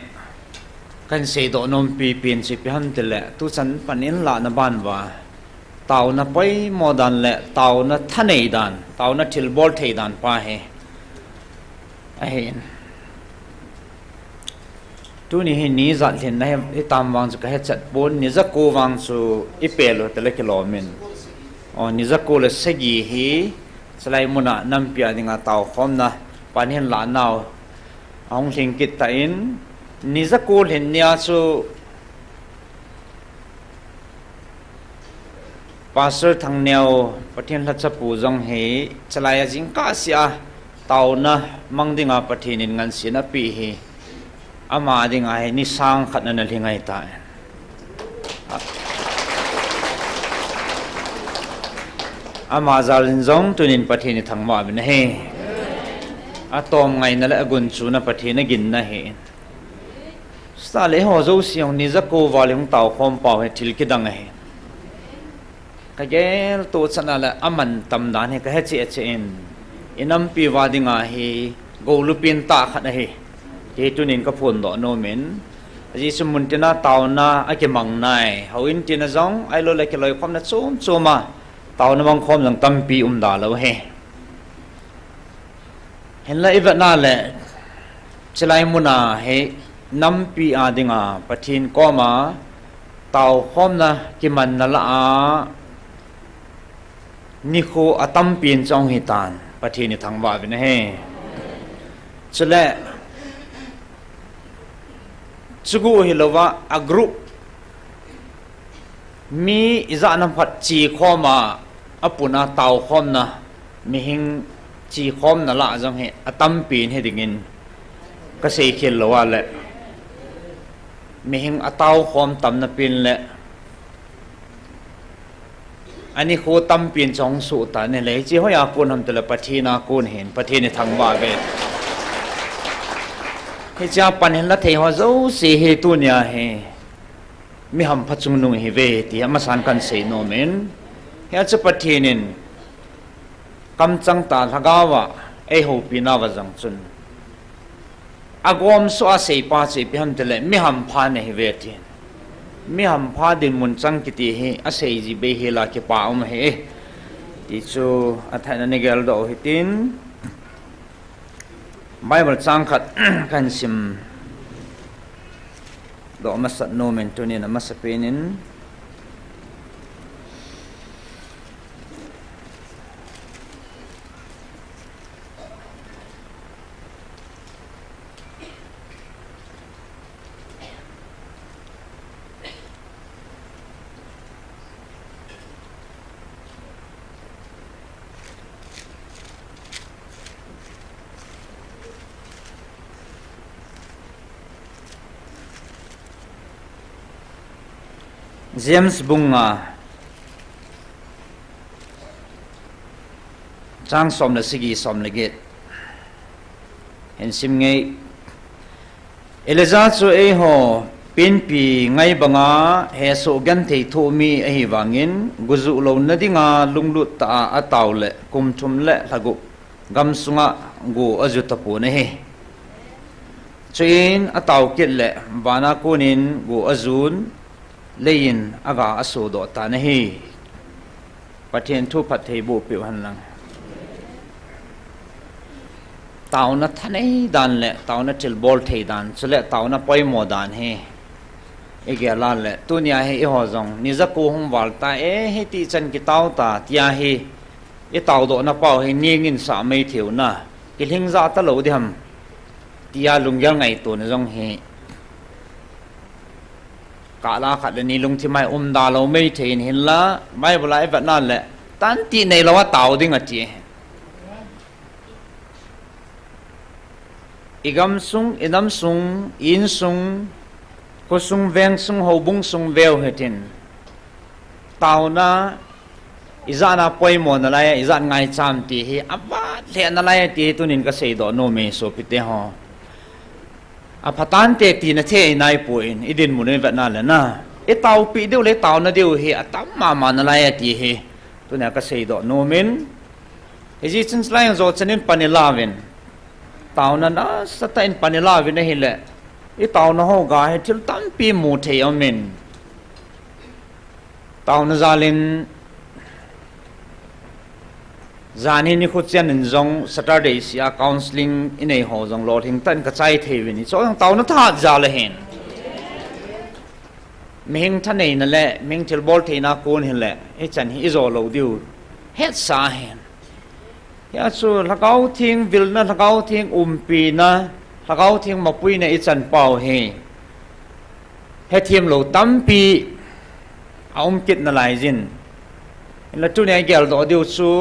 J: กันใส่ดอกนมปีเปลี่ยนสิบหันเตละทุสันปันนินละนบ้านว่าเต่าน่ะไปโมดันเละเต่าน่ะท่านเอดานเต่าน่ะทิลบอลเทดานป้าเฮเห็นตัวนี้เห็นนี้จัดเห็นนะไอ้ตามวางสุกให้จัดบนนี่จะกูวางสุอีเปลแต่ละกิโลเมตรอ๋อนี่จะกูเลยเสกีฮีสไลมุนะน้ำเปียดิงาเตาคอมนะปานเห็นหลานเอาเอาหิงกิตตาอินนี่จะกูเห็นเนี่ยสุปาสือทางแนวประเทศรัชปูจงเฮสไลจิงกาเสียเตานะมังดิงาประเทศนินงันเสียนะปีเฮอามาดิงไงนี่สร้างขัดนั่นลิงไงตายอามาจาลินจงตุนินปะเทนิทั้งว่าเป็นเฮอาตอมไงนั่นแหละกุนชูนะปะเทนกินนะเฮสตาเลหัวโจเสียงนิจักโกวาลิงเต่าคอมเป่าให้ทิลกิดังเฮก็แย่ตัวฉันนั่นแหละอามันตำนานเฮก็เฮเจเจนอินัมปีวาดิงไงเฮโกลุปินตาขัดนะเฮเจตุนินก็พูนดอกโนเมนจีสมุนตินาเต่านาไอเกมังนายเขาอินตินาจงไอโลเล็กเลยความนัดซูมาเต่านามังคอมหลังตั้มปีดาแล้วเฮเห็นแล้วอีแบบนั้นแหละเชลัยมุนาเฮน้ำปีอาดิงาปะทินก็มาเต่าคอมนะกิมันนั่นละนิโคอตั้มปีนจงหิตานปะทินทางว่าเป็นเฮเชลัยสุกุฮิลวะอักรุมีอิจานัมพัดจีข้อมาอปุนาเตาข้อมนะมีหิงจีข้อมนั่นละจังเหอตั้มปีนให้ดิ่งินก็เสียเขียนละว่าแหละมีหิงอเตาข้อมตั้มนับปีนแหละอันนี้โคตั้มปีนจงสุตาเนี่ยเลยจีเขาอยากกูนทำแต่ละปฏินากูนเห็นปฏิในทางว่าเวทเฮจ้าปันเห็นละเทหัวเจ้าสีเฮตุเนี่ยเฮ mi ham phachung nung hi ve ti ama san kan sei no men he cha pathinin kam chang ta thagawa ei ho pina wa jang chun agom so a sei pa che pi ham tele mi ham pha ne hi ve ti mi ham pha din mun chang ki ti hi a sei ji be he la ke pa um he ti chu a thana ne gel do hitin Bible chang khat kan sim do masat no men tunin amasapenin James bunga chang som la sigi som legit en sim ngei eleza chu e ho pin pi ngai banga he so gan thei thu mi a hi wangin guzu lo na dinga lunglut ta a taule kum thum le lagu gam sunga gu aju tapu ne he chain a taw kit le bana kunin gu azun lein aga aso do ta na hi pathian thu phat thei bu pi han lang taw na thanei dan le taw na til bol thei dan chule taw na poi mo dan he ege la le tu nya he ho jong ni za ko hum wal ta e he ti chan ki taw ta tia he e taw do na pau he ning in sa mai thiu na ki hing za ta lo di ham tia lung yang ngai tu na jong he cả là khát lên lung thì mai đà lâu mấy thì hình là mai vừa lại vật nào lệ tán tị này là tàu đi ngặt chị igam sung inam sung in sung có sung veng sung hậu bung sung veo hết tin tàu na izana poi mo na lại izan ngay cham tị hi aba lệ na lại tị tu nín cái xây đó no me so pite ho a phatan te ti na the nai poin idin mun ve na le na e tau pi deu le tau na deu he atam ma na lai ti he tu na ka sei do no men e ji chen slai zo chenin panilaven tau na sa ta in panilaven he le e tau na ho ga he til tam pi mu the o men tau na zalin zani ni khut chen jong Saturday sia counseling in a ho jong lo thing tan ka chai the ni so tau na tha za le hen ming than nei na le ming til bol the na kon hin le e chan hi zo lo diu het sa hen ya chu lagau thing vil na lagau thing pi na lagau thing ma pui na e chan pau he he thiam lo tam pi kit na lai jin la tu ne gel do diu chu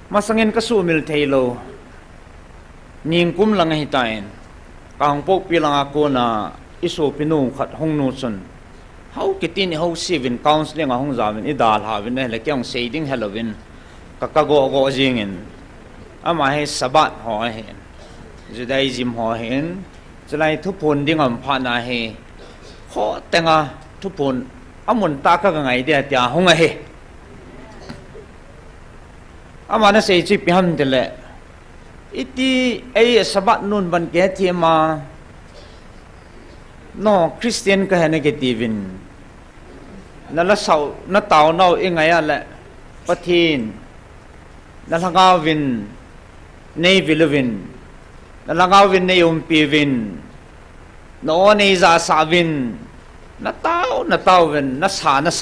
J: masangin kasu mil thelo ning kum lang hi tain kang pok pi lang ako na iso pinu khat hong nu chun how kitin how sivin counseling a hong zawin idal havin le kyang seiding halloween kakago go jingin ama he sabat ho he judaism ho hen chlai thupun dingam phana he ho tenga thupun amun ta ka ngai dia tia hong a he amana sei chi pi ham tele iti ai sabat nun ban ke thema no Christian ka hene ke tivin na la sau na taw nau ingai ala pathin na langawin nei vilovin na langawin nei pivin no nei za savin na tawin na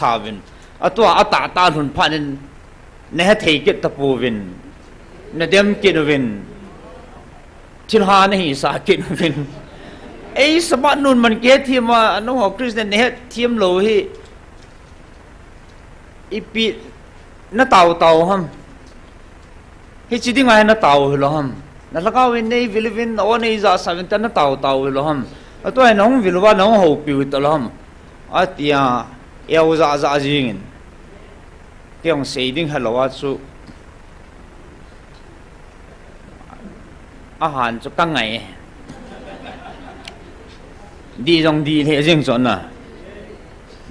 J: savin atwa ata ta hun phanin ne thei ke tapuvin na dem kinovin thilha nei sa kinovin ei sabat nun man ke thima no ho Christian ne thiam lo hi ipi na taw ham hi chi ding ai na taw lo ham na lagawin nei vilivin o nei za savin ta na taw lo ham ato ai nong vilwa nong ho piu to lo ham atia eo za jingin kyong seiding halawa chu ahan chu ka ngai đi dòng đi thế riêng chọn à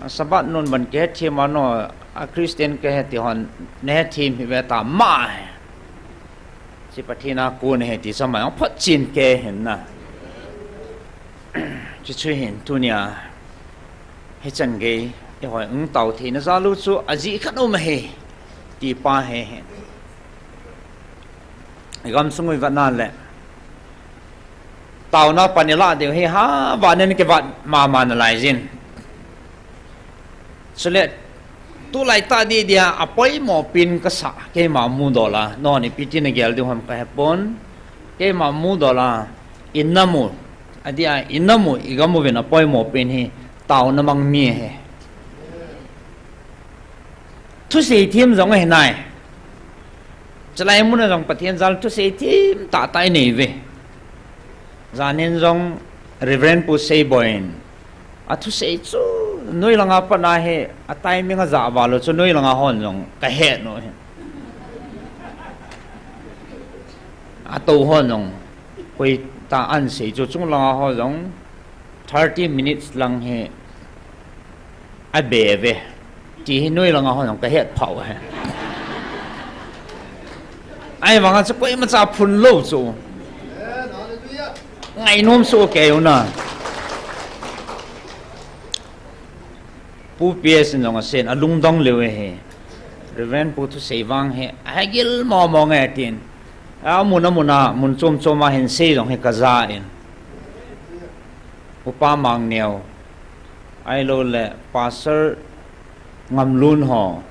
J: sabat non ban ke team ano a Christian ke ti hon ne team hi ve ta ma si pathina ko ne ti samai ong phat chin ke hen na chu chu hen tunia he chan ge e hoi ung tau thi na za lu chu aji khan o ma he ti pa he gam sungui va na le tàu nó panila điều hay ha và nên cái vật mà nó lại zin cho nên tu lại ta đi dia apoi mo pin ka sa cái mà mua đô la nó này pitin cái điều ham cái pon cái mà mua đô la inamu adia inamu igamu ven apoi mo pin hi tàu nó mang mía he thu sĩ thêm giống ngày này cho lại muốn là dòng bát thiên zal thu sĩ thêm tạ tay này về zanin zong Reverend pu sei boin athu sei chu noi langa pana he atai mi nga za walo chu noi langa hon zong ka he no atu hon zong koi ta an sei chu chung langa ho zong 30 minutes lang he a be ve ti noi langa hon zong ka he phau he ai wanga chu koi ma cha phun lo chu ngày nôm số kêu na pu pia sin long sen alung dong lewe he reven pu tu sevang he agil mo nghe tin a muna mun chom choma hen se long he kaza in upa mang neo ai lo le pastor ngam lun ho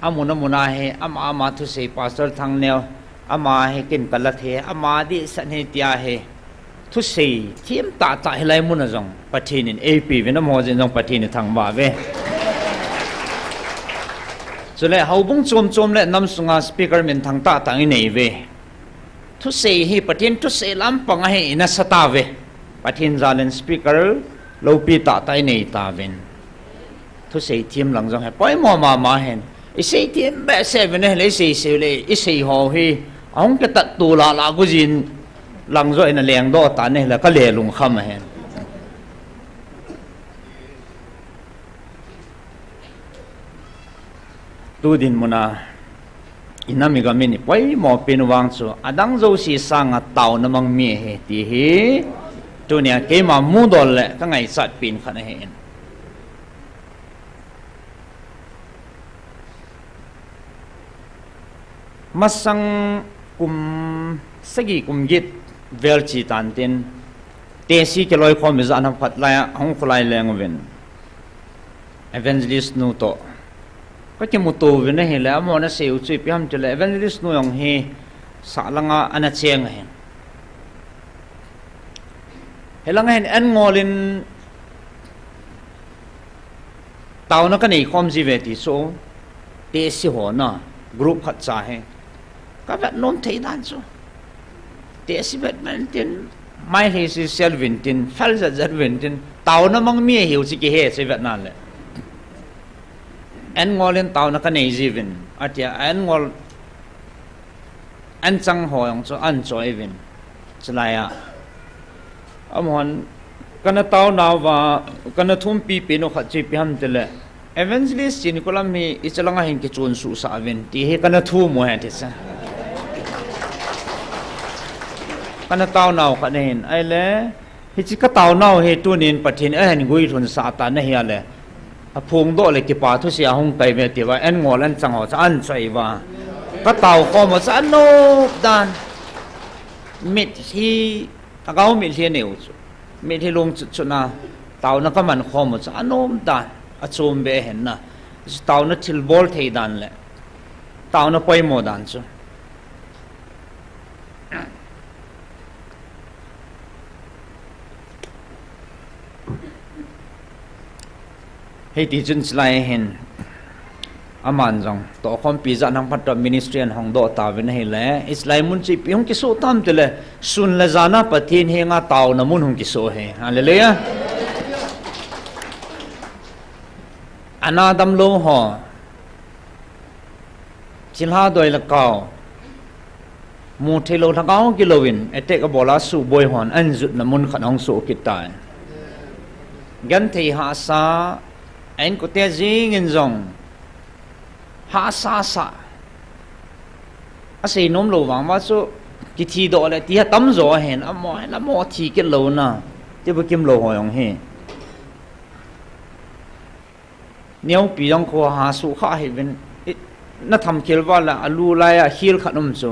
J: amuna he ama tu se pastor thang neo ama he kin kalat he ama di san he tia he thu sei thiam ta helai mun azong pathin in ap vena mo jin jong pathin thang ba ve chule haubung chom le nam sunga speaker min thang ta in nei ve thu sei hi pathin thu sei lam panga he ina sata ve pathin zalen speaker lopi ta nei ta ven thu sei thiam lang jong he poi mo ma hen i sei thiam ba seven he le sei le i sei ho hi ông cái tật tù là cái gì lằng rồi là lèng đo tán này là cái lè lùng khăm mà hèn tu din muna inami ga mini poi mo pin wang chu adang zo si sang a tau na mang mi he ti hi tu nia ke ma mu dol le ka ngai sat pin khan hen masang kum sagi kum git vel chi tan tin te si ke loi khom za nam phat la hong khulai leng ven evangelist nu to ko ke mu to ven he la mo na seu chui piam chele evangelist nu yong he sa langa ana cheng he helang hen en ngolin tao na ka nei khom ji ve ti so te si ho na group khat cha he các bạn nôn thấy đàn số thế sĩ vật mình tin mai thì sẽ self tin phải rất tin tàu nó mang mía hiểu gì cái hệ sĩ vật nào lệ anh ngồi lên tàu nó cái này gì vin ở đây anh ngồi anh chẳng hỏi ông cho anh cho vin chỉ là à ông hòn cái nó tàu nào và cái nó thum pi nó khát chỉ pi ham thế lệ evangelist chỉ có làm gì ít cho lăng hình cái chuồn sụ sa vin thì cái nó thu mua hết thế sao kana tao nào ka nen ai le hi chi ka tao nào he tu nin pathin a hen gui thun sa ta na hi le a phung do le ki pa thu sia hong kai me ti wa en ngol an chang ho cha an chai wa ka tao ko mo sa no dan mit hi ta gao mit hi neu chu mit hi lung chu na tao na ka man kho mo cha nom dan a chum be hen na tao na thil bol thei dan le tao na poi mo dan chu hey ti chun slai hen aman jong to khom pi za nang phat ministry an hong do ta ven he le islai mun chi pi hong ki so tam te le sun la zana pathin he nga taw na mun hong ki so he hallelujah anadam lo ho chilha doi la kaw mu thelo thangau kilowin ete ka bola su boy hon an zut na mun khanong su kitai gan thei ha sa en ko te jing in zong ha sa sa ase nom lo wang ma su ki thi do le ti ha tam zo hen amo la mo thi ke lo na te bu kim lo hoyong he niau pi jong ko ha su kha he ben na tham khel wa la alu la ya hil khanum so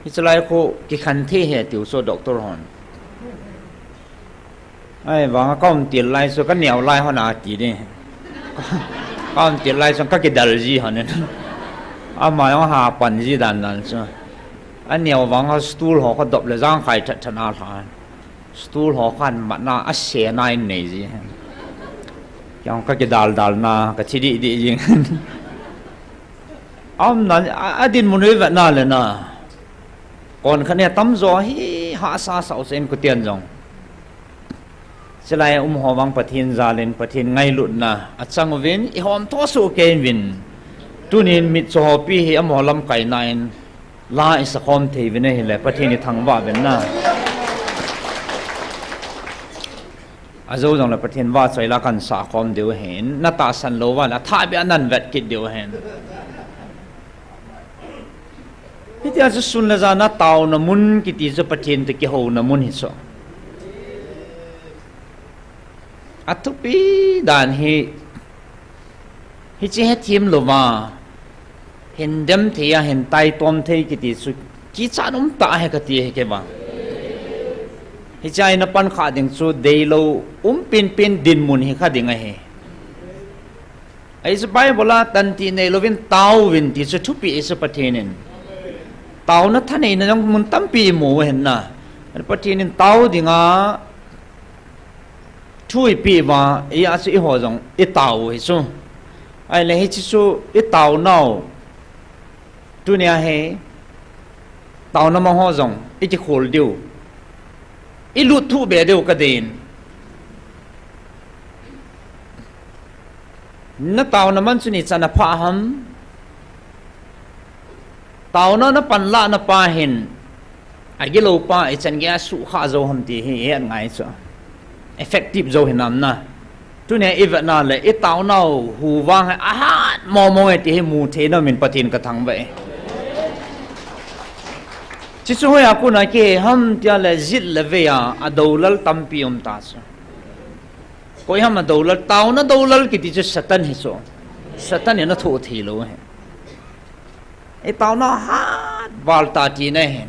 J: hi chalai ko ki khan the he tiu so doctor hon ai wang kaum ti lai so ka niau lai hona ti ni kaum ti lai so ka ki dal ji hon ne ama yong ha pan ji dan dan so an niau wang ha stool ho ka dop le jang khai that thana tha stool ho khan ma na a se nai nei ji yang ka ki dal dal na ka chi di di jing am na adin munoi va na le na còn khane tam zo hi ha sa sau sen ko tian jong selai ho wang pathin za len pathin ngai lut na achang vin I hom tho su ken vin tunin mit so pi hi am lam kai nain la is khom thei vin he le pathin ni thang wa ben na azo jong la pathin wa chai la kan sa khom deu hen na ta san lo wa la tha be anan vet kit deu hen Hiti aja sun la zana tau na mun kiti zo pathin te ki ho na mun hi so atupi dan hi chi he thim lo ma hen dem the ya hen tai tom the kiti su ki cha num ta he ka ti he ke ba hi chai na pan kha ding chu dei lo pin pin din mun hi kha ding a he ai su bai bola tan ti nei lo vin tau vin ti chu thupi isu pathinin tao nó thân này nó trong muốn tắm pi mù hình na, bắt đầu nên tao thì ngã chui pi mà ấy à sự họ rằng ít tao hay sao, ai lấy chỉ số ít tao nào, tu nia hay tao nó mà họ rằng ít chỉ khổ điều, ít lụt thu bể điều cái đền, nó tao nó mình suy nghĩ cho nó phá hầm tao nó pan la nó pa hin ai cái lâu pa ai chân cái su kha zo hầm thì hiện ngay sao effective zo hin nam na tu này event na le ít tao nào hu vang hay ah mò thì mu thế nó mình patin cái thằng vậy chỉ số hay aku nói cái hầm tia là zit là về à đầu lal tam pi ta sao coi hầm đầu lal tao nó đầu lal cái thì satan hay sao satan nó thua thì luôn ấy tao nó hát vào ta chỉ này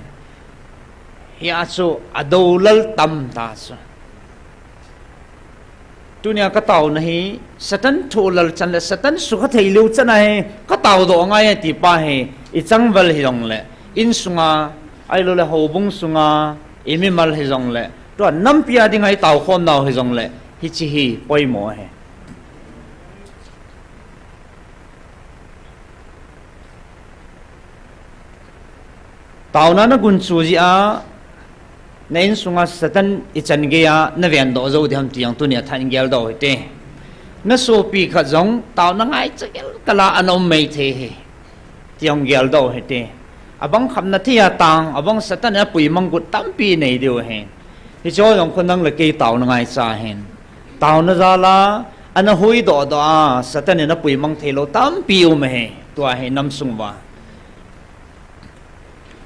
J: hiện số à đầu lal tâm ta số tu nia cái tàu này satan thua lal chân là satan số cái thầy lưu chân này cái tàu đó ngay thì ba hè ít chẳng vào hi rong lệ in sunga ai lo là hồ bung sunga imi mal hi rong lệ tu năm pia đi ngay tàu khom nào hi rong lệ hi chi hi poi mo hè tao nó gun chu ji a nên sunga satan ichan ge ya na ven do zo tham tiang tu ne than gel do te na so pi kha jong tao na ngai chel kala anom mei the tiang gel do he te abang kham na thia tang abang satan a pui mangut tam pi nei dio he hi cho jong khon nang le ke tao na ngai cha hen tao na za la ana hui do do a satan na pui mang thelo tam pi u me he to he nam sung wa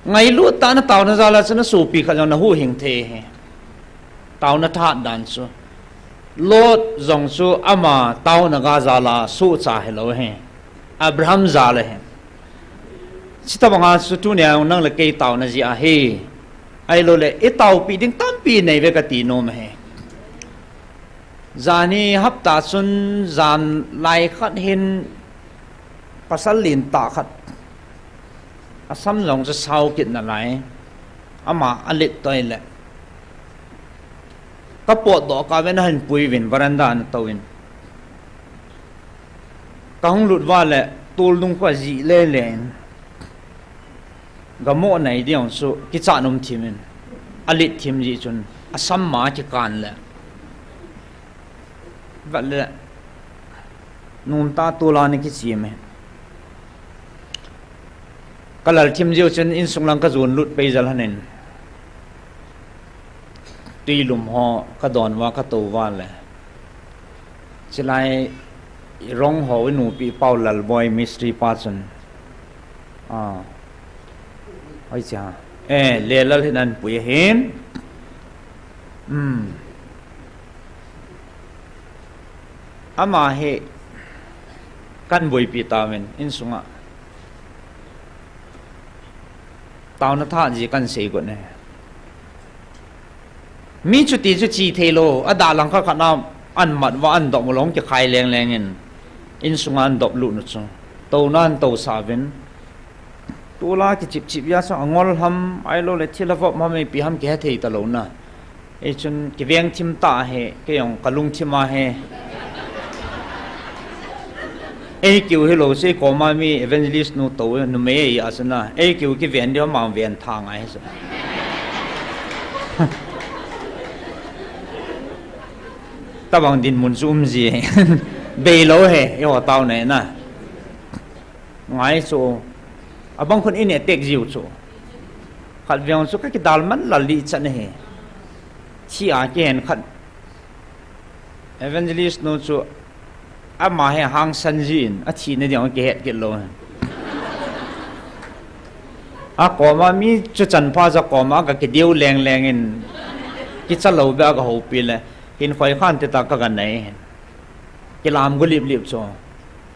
J: ngày lúc ta nó tàu nó ra là nó sụp bị khả nó hú hình thế tàu nó thắt đàn số lót dòng số ama tàu nó ga ra là số trả hello he Abraham ra là he chỉ ta bằng số tu này năng là cây tàu nó gì à he ai lo lệ ít tàu bị đinh tam bị này về cái tiền nôm he zani hấp ta xuân zan lại khát hin pasal lin ta khát Assam lòng cho sau kiện là lại ama alit toi le ka po do ka ven han pui vin varanda an tawin ka hong lut wa le tul dung kwa ji le len gamo nei diong su ki cha num thimin alit thim ji chun asam ma ki kan le va le num ta tulani ki chi me kalal thim jiu chen in sunglang ka zun lut pe zal hanin tui lum ho ka don wa ka to wa le chilai rong ho nu pi pau lal boy mystery person oi cha le lal hinan pui hin ama he kan boi pi ta men in sunga tao na tha ji kan sei ko ne mi chu ti chu chi thelo ada lang kha khana an mat wa an dom long ke khai leng leng in sunga an dop lu nu chu to nan to sa ven tu la ki chip chip ya sa angol ham ai lo le thila vop ma me pi ham ke thei ta lo na e chun ki veng thim ta he ke yong kalung thima he e kiu hello se ko ma mi evangelist no to no me ya asana e kiu ki ven dio ma ven thang ai so ta bang din mun zoom ji be lo he yo tao ne na ngai so abang kon in tek jiu so khat vyang so ka ki dal man la li chan he chi a ken khat evangelist no so ama he hang san jin a chi ne diang ke het ke lo a ko ma mi chu chan pha za ko ma ka ke deu leng leng in ki cha lo ba ka ho pi le hin khoi khan te ta ka gan nei ki lam go lip lip so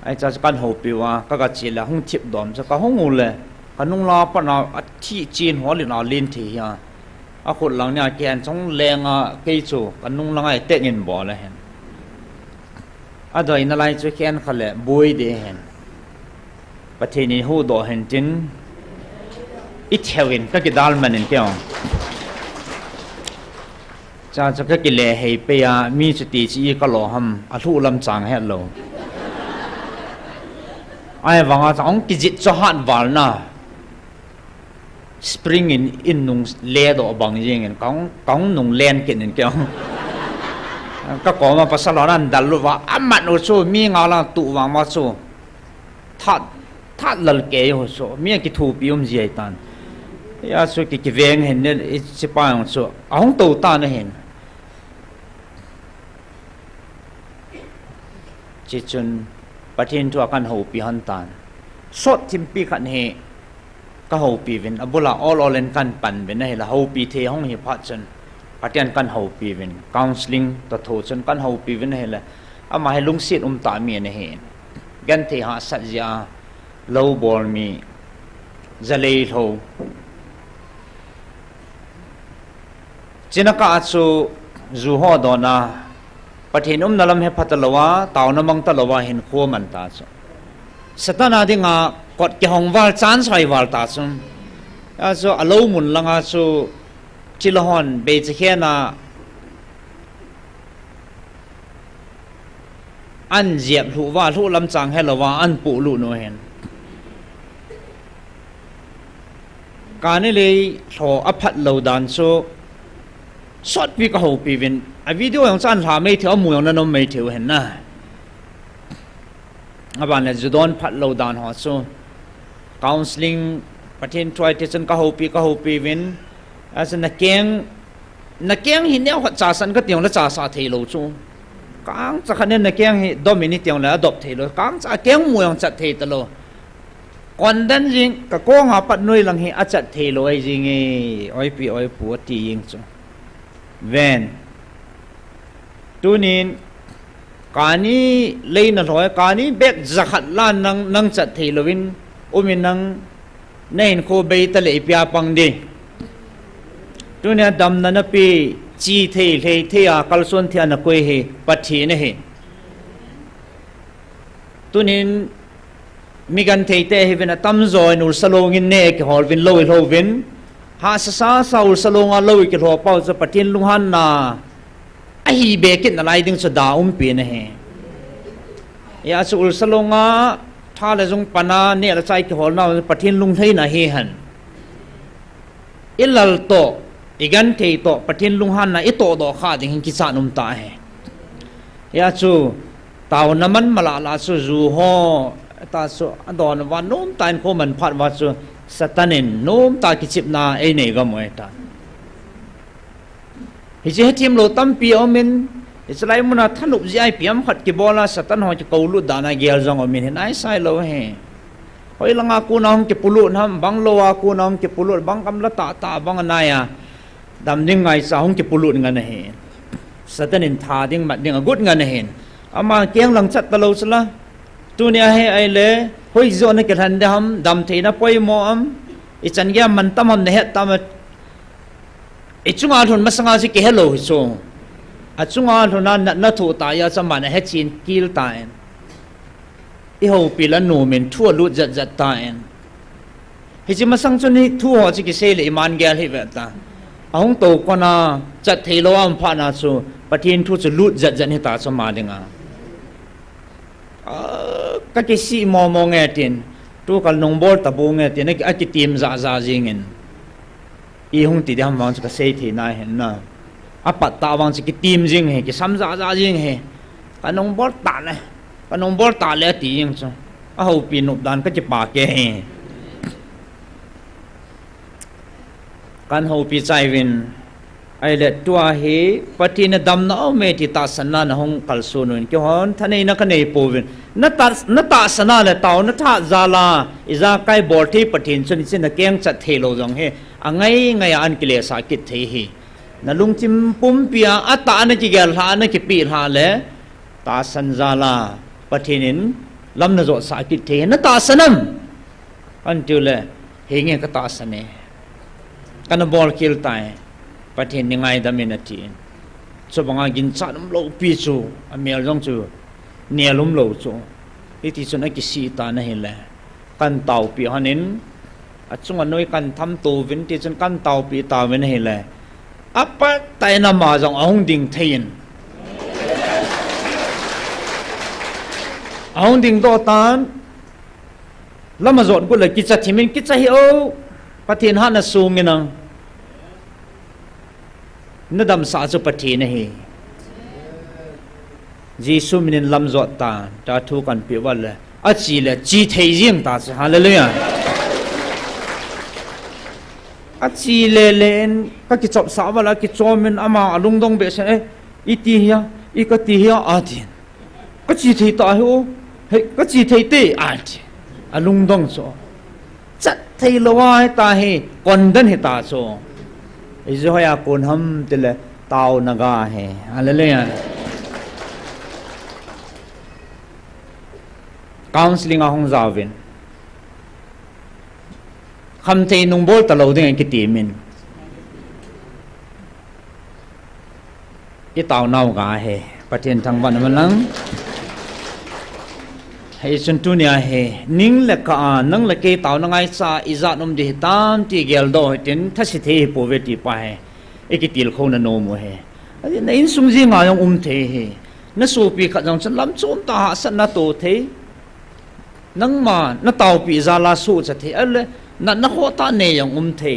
J: ai cha kan ho pi wa ka chi la hung thip dom cha ka hong u le ka nung la pa na a thi chin ho li na lin thi ya a khut lang nya ken chong leng a ke chu ka nung lang ai te ngin bo la hen a doi na lai chu ken khale boi de hen pathe ni hu do hen tin i thewin ka ki dal manin kyong cha cha ka ki le hei pe ya mi chu ti chi ka lo ham a thu lam chang he lo ai wanga chong ki jit cho han wal na spring in nung le do bang jing en kong nung len kin en kyong ka ko ma pasalo nan dal lu wa amat no chu mi nga la tu wa ma chu that lal ke yo so mi ki thu pi um ji tan ya so ki veng hen ne i chi pa ang so ahong to ta na hen chi chun pathin thu kan ho pi han tan sot thim pi khan he ka ho pi vin abula all en kan pan ben na he la ho pi the hong hi pha chun patian kan ho pi vin counseling to tho chun kan ho pi vin he la ama he lung sit ta mi ne he gan the ha sa ja low ball mi zalei tho chinaka chu zu ho do na pathin nalam he phatalawa taw na mang talawa hin kho man ta chu satana dinga kot ke hong wal chan sai wal ta chu a so alo mun langa chu chilahon be chena an jiap thu wa thu lam chang helawa an pu lu no hen kani le tho aphat lo dan so shot pi ka ho pi vin a video yang chan tha mai theu mu yang na no mai theu hen na aban le judon phat lo dan ho so counseling pathin try te chen ka ho pi vin as na keng hi ne cha san ka tiang la cha sa thei lo chu kang cha khan na keng hi dominate tiang la adopt thei lo kang cha keng mu yang cha thei ta lo kon dan jing ka ko nga pat noi lang hi a cha thei lo ai jing e oi pi oi pu ti ying chu ven tunin kani leina loi kani bek zakhat lan nang cha thei lovin umin nang nein ko be ta le pya pang di tunia dam na pi chi thei a kalson thia na koi he pathi ne he tunin migan thei te he vena tam zoi nur salong in ne ke hol vin lo vin ha sa ur salong a lo ke ho pau cha pathin lunghan na a hi be kin na lai ding cha da pi ne he ya chu ur salonga tha le jong pana ne la chai ke hol na pathin lung thei na he han ilal to igan thei to pathin lunghan na ito do kha ding ki cha num ta he ya chu taw naman mala la chu zu ho ta chu adon wa num tain ko man phat wa chu satanin nom ta ki chip na ei nei ga moi ta hi je tim lo tam pi omin Israel muna thanup ji ai piam khat ki bola satan ho ki kolu dana gel jong omin hin ai sai lo he hoi langa ku nam ki pulu nam bang lo wa ku nam ki pulu bang kam la ta bang na ya dam ding ngai sa hong ki pulu ngan he satanin tha ding mat ding a gut ngan he ama keng lang chat ta lo sala tu nia he ai le hoi zo na ke than dam dam the na poi mo am I chan ya man tam am ne het tam I chunga thun masanga si ke hello so a chunga thun na thu ta ya cha man he chin kil ta en I ho pi la no men thu lu zat ta en hi chi masang chun ni thu ho chi ki se le man gel hi ve ta ahong to ko na chat thei lo am pha na chu pathin thu chu lu zat ni ta cha ma dinga các cái si mò nghe tiền tu cả nông bol tập bông nghe tiền cái team za riêng I hung ti ham wang cái say thì này hen na apat ta wang cái team riêng he cái sam za riêng he cái nông bol ta này cái nông bol ta le ti riêng cho hậu pin nộp đàn cái ba cái he kan hậu pi chai win ai le tua he patina dam na me ti ta sanna na hong kalsunun ki hon thane na kane povin na ta sana le taw na tha zala iza kai bor thi patin chun chin na keng chat thelo jong he angai an kile sa kit the hi na lungchim pum pia ata na ki gel ha na ki pi ha le ta san zala patinin lam na zo sa kit the na ta sanam until le he nge ka ta sane kan bol kil tai pathin ni ngai da minati so banga gin cha nam lo pi chu amel jong chu ne lum lo chu iti chu na ki si ta na hele kan tau pi hanin achunga noi kan tham tu vin ti chun kan tau pi ta wen hele apa tai na ma jong ahong ding thein ahong ding do tan lama zon ko la ki cha thimin ki cha hi o pathin han na sung ni nang nó đâm sa cho patthi này Giêsu mình làm giọt ta ta thu cần bị vợ là chỉ là chỉ thấy riêng ta chứ hallelujah chỉ lên các cái chọc xã và là cái cho mình ama lung đông bị sẽ ít hia ít cái hia tiền cái chỉ thấy ta hiểu cái chỉ thấy tê lung đông so chắc thấy lo ta hay còn đơn hay ta so Izoya kun ham tile tao naga he hallelujah counseling ahong zawin kham thei nung bol talo ding ki timin I tao nau ga he pathen thang ban malang hei chun tu nia he ning le ka nang le ke taw na ngai sa iza nom di tan ti gel do tin tha si the po ve ti pa he ekitil kho na no mo he ani na in sum ji nga yong the he na su pi kha jang chan lam chum ta ha san na to the nang ma na taw pi za la su cha the al na ho ta ne yong the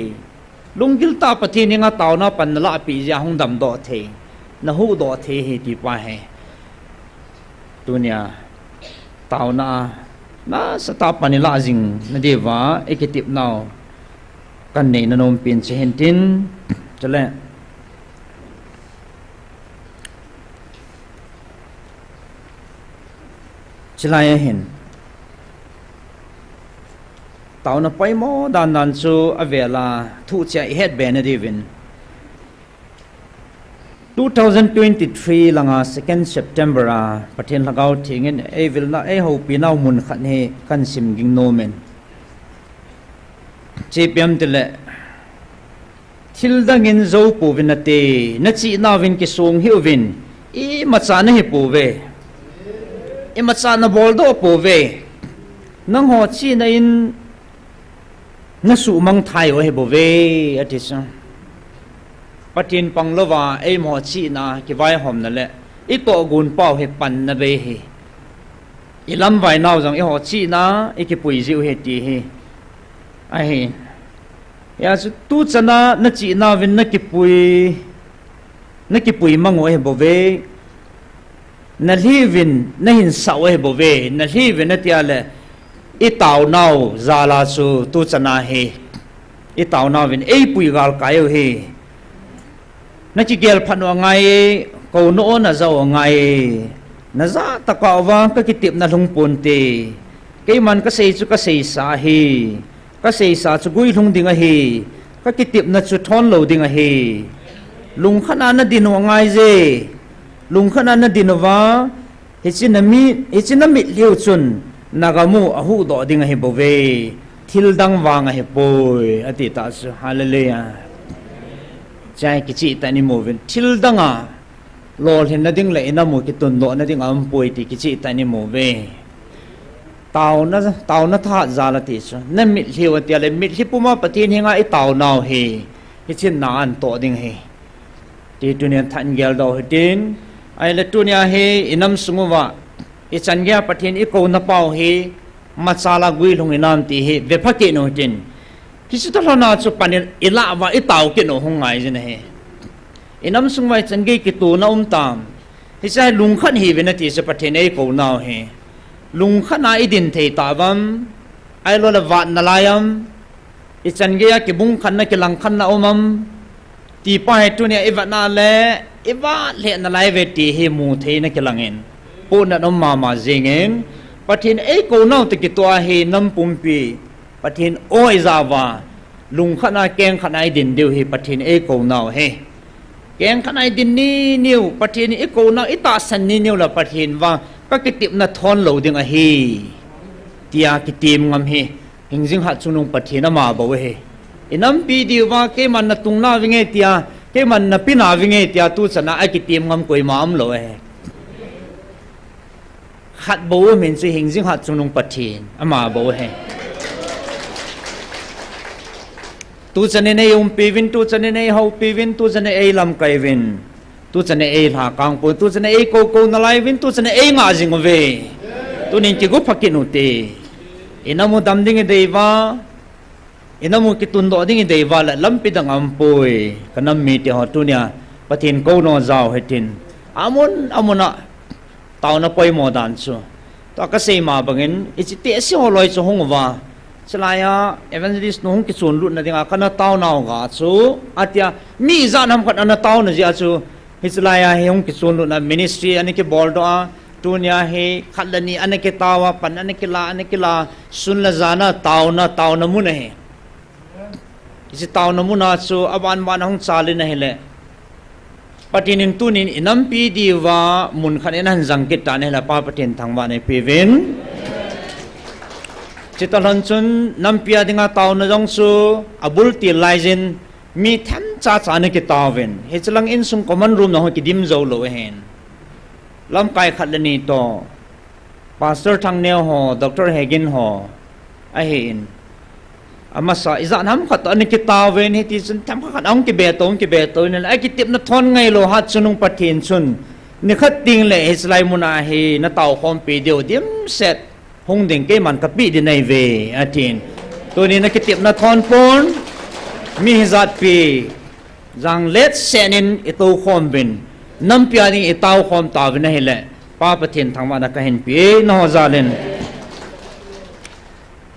J: lungil ta pathi ni nga taw na pan la pi ja hong dam do the na hu do the he ti pa he tu nia tao na sa ta panila jing na dewa ekitip now kan nei na nom pin che hentin chale chilaya hin tao na pai mo dan chu avela thu cha het ben divin 2023 langa 2nd September pathin lagaw thingin evil na ho pinaw mun khan he kan sim ging no men chepyam tele thildangin zo pu vinate na chi na vin ki song hi vin I macha na hi pu ve I macha na bol do pu ve nang ho chi na in na su mang thai o he bo ve atisa pathin panglawa ei mo chi na ki vai hom na le I to gun pau he pan na be he I lam vai naw jang I ho chi na I ki pui jiu he ti he ai ya su tu chana na chi na vin na ki pui mango he bo ve na livin na hin saw he bo ve na livin na tia le i tàu nào ra là su tu chana he i tàu nào vin ei pui gal kayo he na chi gel phanwa ngai ko no na zo ngai na za ta ka wa ka kitip na lung pon te cái man ka sei chu ka sei sa hi ka sei sa chu gui lung ding a hi ka kitip na chu thon lo ding a hi lung khana na din wa ngai je lung khana na din wa hi chin na mi liu chun nagamu ahu do ding a hi bove thil dang wang a hi poi ati ta su hallelujah chai ki chi ta ni mo ven thil dang a lol hin na ding le na mo ki tun do na ding am poi ti ki chi ta ni mo ve tàu nó thả ra là thế chứ nên mít liu thì là mít liu mà bắt thiên hình ai tàu nào he cái chuyện nào ăn to đinh he thì tụi này thành gel đầu hết tin ai là tụi này he inam sung wa cái chân gel bắt thiên cái câu nó bao he masala gui long inam thì he về phát kiện nó tin cái sự đó là chụp pan ila wa cái tàu kiện nó không ngại gì này inam sung wa chân gel cái tu nó tam cái sai lung khăn he về nó thì sẽ bắt thiên cái câu nào he lung khana idin thei tavam ai lo la wat nalayam i chan ge ya ki bung khan na ki lang khan na omam ti pa he tu ne iwa na le iwa le na lai ve ti he mu thei na ki langin po na nom ma ma jingen pathin ei ko nau te ki to he nam pum pi pathin oi zawa lung khana keng khana idin deu he pathin ei ko nau he keng khana idin ni niu pathin ei ko nau ita san ni niu la pathin wa các cái tiệm na thon lâu tiếng à hi tia cái tiệm ngam hi hình dung hạt sunung bát thiên mà bảo he inam pi diu wa cái man na tung na vinge tia cái man na pina vinge tia tu sana ai cái tiệm ngam koi ma am lo he hạt bảo mình sẽ hình dung hạt sunung bát thiên mà bảo he tu sana này pi vin tu sana này hau pi vin tu sana ai lam kai vin tu chân ấy là càng po tu chân ấy cô na lai vin tu chân ấy ngã jing về tu nên chỉ có phát kiện nốt tê inamu đam ding cái va inamu cái tuần đó ding cái va là lắm pi đằng am poi cái năm mi thì họ tu nia bắt thiên câu nó giàu hết tin amun à tao nó poi mò đàn chu tao cái gì mà bằng anh ít tiệt xí họ lôi cho hông va selaya evangelist nong ki chun lut na dinga kana tao nào ga chu atia mi za nam khat ana tao na ji chu hislaya he hong ki chun lut na ministry ani ki bol do a tunya he khalani ani ki tawa pan ani ki la sun la zana tao na mun he isi tao na mun a chu aban ban hong chali na hele patinin tunin inam pi diwa mun khan enan jang ki ta ne la pa patin thangwa ne pivin chitalan chun nampia dinga tao na jong su abul ti laizin mi tham cha ne ki tawin he chalang in sung common room na ho ki dim zo lo hen lam kai khatlani to pastor thangneo ho dr hegin ho a hin amasa izan ham khat an ki tawin he ti chun tham khat ong ki be to ne ai ki tip na thon ngai lo hat chunung pathin chun ni khat ting le he slai muna he na taw khom pi deu dim set hong ding cái man kapi di nai ve atin to ni na kitip na thon pon mi zat pi jang let senin ito khom bin nam pia ni itaw khom ta vin hele pa pathin thangwa na ka hen pi no zalen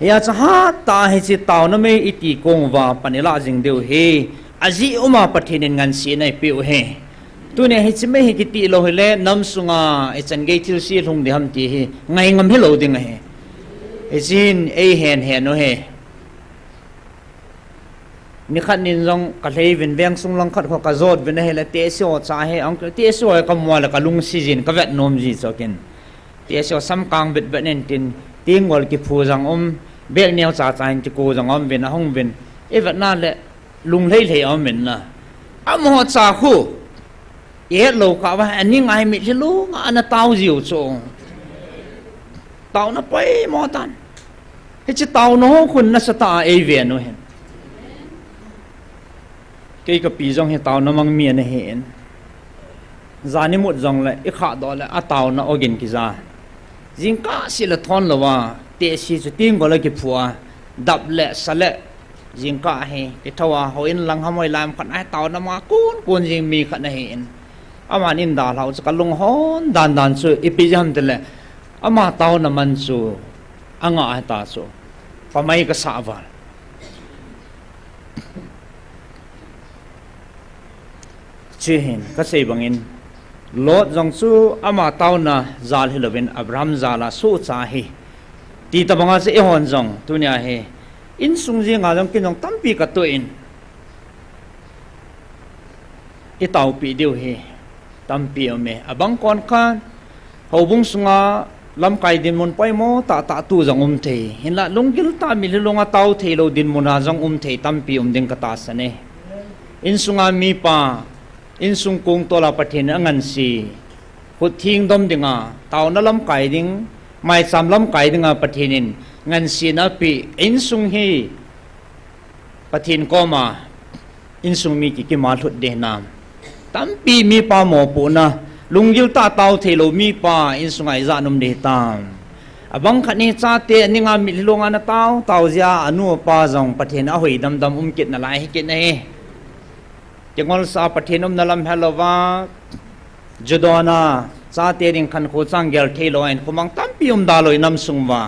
J: ya cha ha ta he chi taw na me iti kong wa panila jing deu he aji uma pathin ngan si nai pi he tu ne he chime he kiti lo hele nam sunga e chan ge thil si lung de ham ti he ngai ngam hello ding he e jin e hen no he ni khat nin jong ka hlei vin veng sung lang khat kho ka zot vin he la te so cha he ang te so ka mo la ka lung si jin ka vet nom ji chokin te so sam kang bit ben nen tin ting wal ki phu jang bek neo cha ti ko jang vin a hong vin e vet na le lung hlei min na ho cha khu ye lo ka wa ani ngai mi lu nga ana tao jiu cho tao na pai mo tan he chi tao no khun na sa ta e ve no hen cái pi jong he tao na mang mi na hen zani mut jong la i kha do la a tao na ogin ki za jing ka si la thon lo wa te si chu ting go la ki phua dap le sale jing ka he ki thawa ho in lang hamoi lam khan ai tao na ma kun jing mi khan na hen aman in da lau cha kalung hon dan chu ipi jam tele ama tao na man chu anga ta so pamai ka sawal chihin ka sei bangin lot jong chu ama tauna zal hilovin abraham zala su cha hi ti ta banga se hon jong tunia he in sung ji nga jong kinong tampi ka to in i tau pi deu he tampi ome abang kon khan hobung sunga lam kai din mun pai mo ta tu jong the hin la lungil ta mi lunga tau the lo din mun ha jong the tampi ding ka ta sane in sunga mi pa in sung kung tola pathin angan si khut thing dom dinga taw na lam kai ding mai sam lam kai dinga pathinin ngan si na pi in sung hi pathin ko ma in sung mi ki ma thut de nam tampi mi pa mo pu na lungil ta taw thelo mi pa in sung ai za num de tam abang khani cha te ninga mi longa na taw zia anu pa jong pathin a hoi dam dam kit na lai kit na he jengol sa pathinom nalam helova jodona cha te ring khan kho changgel thelo en khomang tampium daloi nam sungwa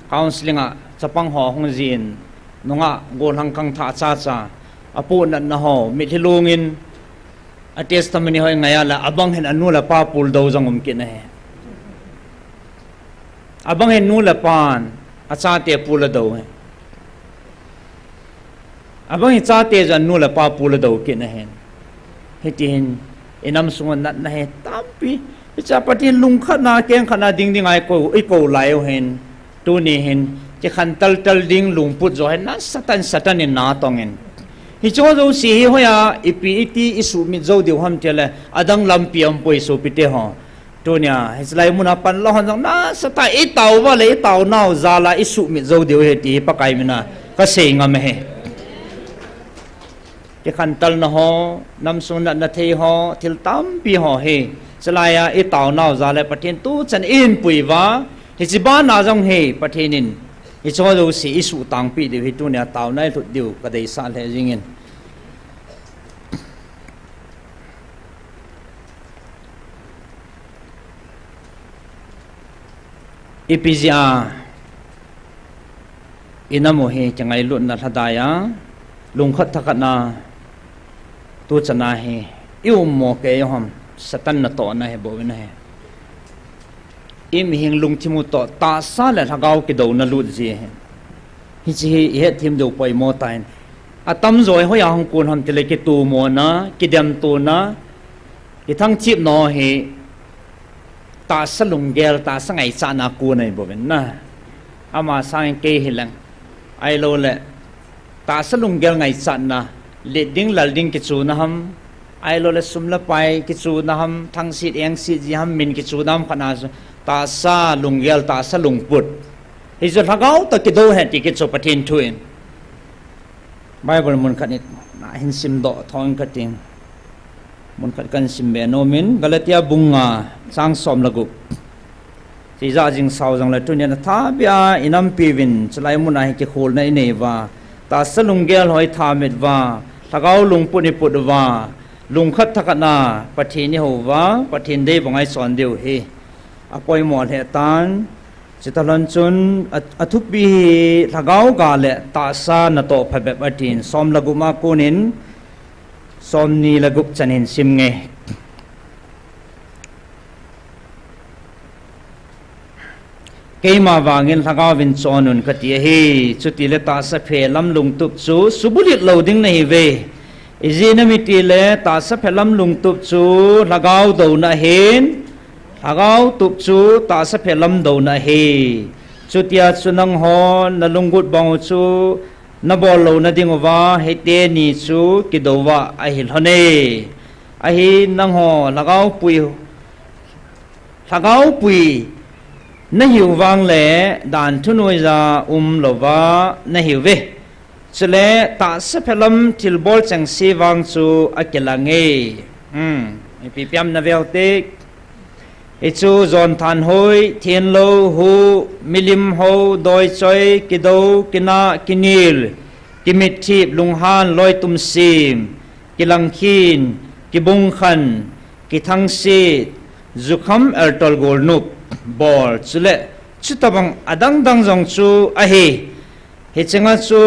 J: counseling a chapang ho hong jin nunga gol hang kang tha cha cha apu nan na ho mi thilungin a testimony hoi ngaya la abang hen anu la pa pul do jangum kin he abang hen nu la pan a cha te pul do he abang cha te jan nu la pa pul do kin he hetin enam sungon nat na he tampi cha patin lung khana keng khana ding ding ai ko lai hen tu ni hen che khan tal ding lung put zo hen na satan in na tongen hi cho zo si hi hoya ipiti isu mi zo de ham tele adang lampiam poi so pite ho tu nya heslai muna pan lo han na sata e taw wa le taw naw zala isu mi zo de he ti pakai mina ka sei ngam he cái khăn tal na ho nam sun na thei ho thil tam pi ho he salaya e taw naw za le pathin tu chan in pui wa hi chi ba na jong he pathinin hi cho do si isu tang pi de hi tu nya taw nai thut diu ka dei sa le jingin ipizia inamo he changai lut na thadaya lungkhat thakana tu chana he iu mo ke yom satan na to na he bo na he im hing lung thimu to ta sa la thagau ki do na lut ji he hi chi he thim do poi mo tain atam zoi ho ya hong kun ham tele ki tu mo na ki dem tu na ki thang chip no he ta sa lung gel ta sa ngai cha na ku nei bo na ama sang ke hilang ai lo le ta sa lung gel ngai cha na le ding lal ding ki chu na ham ai lo le sum la pai ki chu na ham thang sit eng si ji ham min ki chu nam khana ta sa lung gel ta sa lung put hi zo thagau ta ki do he ti ki chu pathin thuin bible mun khanit na hin sim do thong ka ting mun khat kan sim be no min galatia bunga sang som lagu si za jing sau jang la tu ne na tha bia inam pivin chlai mun ai ki khol na nei wa ta salung gel hoi tha met wa thagau lung puni put wa lung khat thakana pathi ni ho wa pathin dei bangai son deu he apoi mo he tan chitalon chun athupi thagau ga le ta sa na to phabe patin som lagu ma kunin som ni lagup chanin sim nge keima wangin thagau vin chonun katia hi chuti le ta sa phe lam lung tup chu subulit loading nei ve izina miti le ta sa phe lam lung tup chu lagau do na hen lagau tup chu ta sa phe lam do na he chutia chunang ho na lungut bang chu na bol lo na ding wa he te ni chu ki do wa a hil hone a hi nang ho lagau pui na hiu wang le dan thunoi za lova na hiu ve chele ta sa phelam til bol chang si wang chu akelange pi piam na velte e chu zon than hoi thien lo hu milim ho doi choi kido kina kinil kimit thip lunghan loi tum sim kilang khin kibung khan kithang si zukham ertol gol nup bol chule ชุดตบังอดังดังจงจูอะเฮเฮจังจู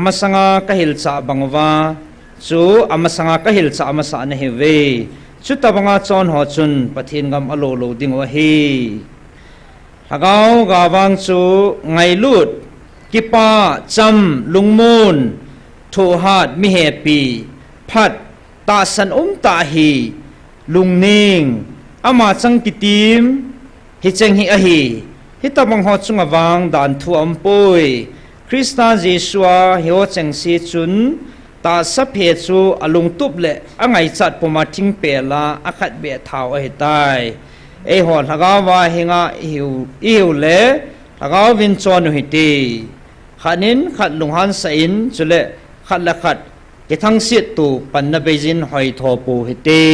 J: มาสังกะฮิลซาบังวาจูอามาสังกะฮิลซามาสานเฮเวชุดตบังจอนหอจุนปะเทียนกำอโลโลดิงวะเฮฮักเอากาบังจูไงลุดกิปาจำลุงมูนโทฮัดมิเฮปีพัดตาสันตาฮีลุงนิงอามาจังกิติมฮิจังฮิอะฮีฮิตาบังฮอจุงอวังดานทัวมปุยคริสตานเยซูฮิโอจังซีจุนตาสัพเพจูอลุงตุบเลอะไงจัดปมาทิงเปลาอะขัดเบทาวเฮตายเอหอลกาวาเฮงาอิวเลลกาวินจอนุฮิตีขันินขัดลุงฮันไซน์จุเลขัดละขัดเกทังเสียตูปันนเบจินหอยทอปูฮิตี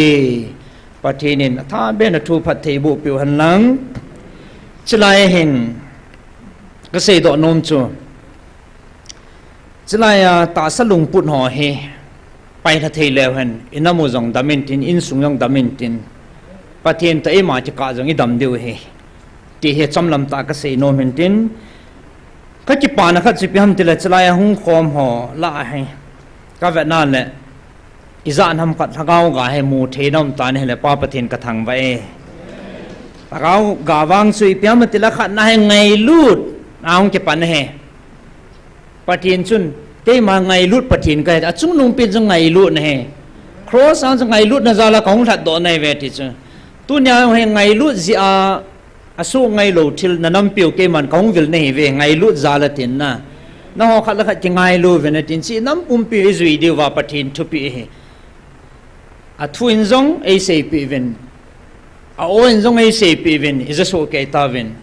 J: ปะเทนินถ้าเบนทูพัทเทบุปิวหันหลังจลายเห็นก็เสดอนมจูจลายตาสลุงปุ่นหอเฮไปทัทเทเลวเห็นอินามูจงดามินตินอินสุงยงดามินตินปะเทนตะเอมาจิกาจงอิดำเดียวเฮที่เฮจำลำตาก็เสนอมินตินก็จิปานะขัดจิพิฮัมติเลจลายหุงคอมหอละเฮก็เวนั่นแหละอิจานทำกัดทักเอากาให้มูเทนอมตาเนี่ยแหละป้าปะเทนกระทังไว้ทักเอากาวังสุยพิฮัมติละขัดนะให้ไงลูดเอาจะปันให้ปะเทนจุนเตมาไงลูดปะเทนก็ได้จุงนุ่งเป็นจังไงลูดนะให้ครอสอันจังไงลูดนะซาละของถัดโดนในเวทีจุตุนยาให้ไงลูดจีอาอสู้ไงโลทิลนันำเปียวเกมันของวิลในเวไงลูดซาละตินนะน้องขัดละขัดจะไงลูดเวนัตินซีน้ำปุ่มปีจุยเดียวว่าปะเทนทุปีa twin zong a say pivin a oin zong a say pivin is a so ke tavin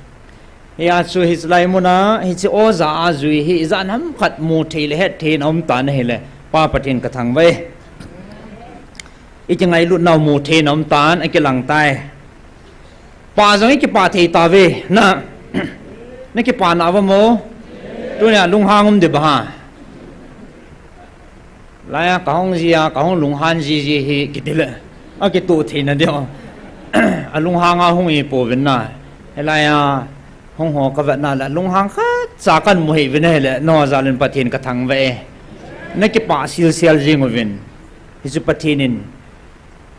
J: ya chu his lai muna hi chi oza azui hi zan ham khat mu thele het the nom tan hele pa patin ka thang vai i changai lu naw mu the nom tan a ke lang tai pa zong i ke pa the ta ve na na ke pa na wa mo tu nya lung hangum de ba lại cả hông gì cả hông lùng han gì cái đấy là cái tụ thì nó điều lùng hang hông gì bổ bên này lại hông họ cái vật nào là lùng hang khác giá căn mùi bên này là nó ra lên bát thiên cái thằng vậy nó cái bà siêu siêu gì ngồi bên thì chụp bát thiên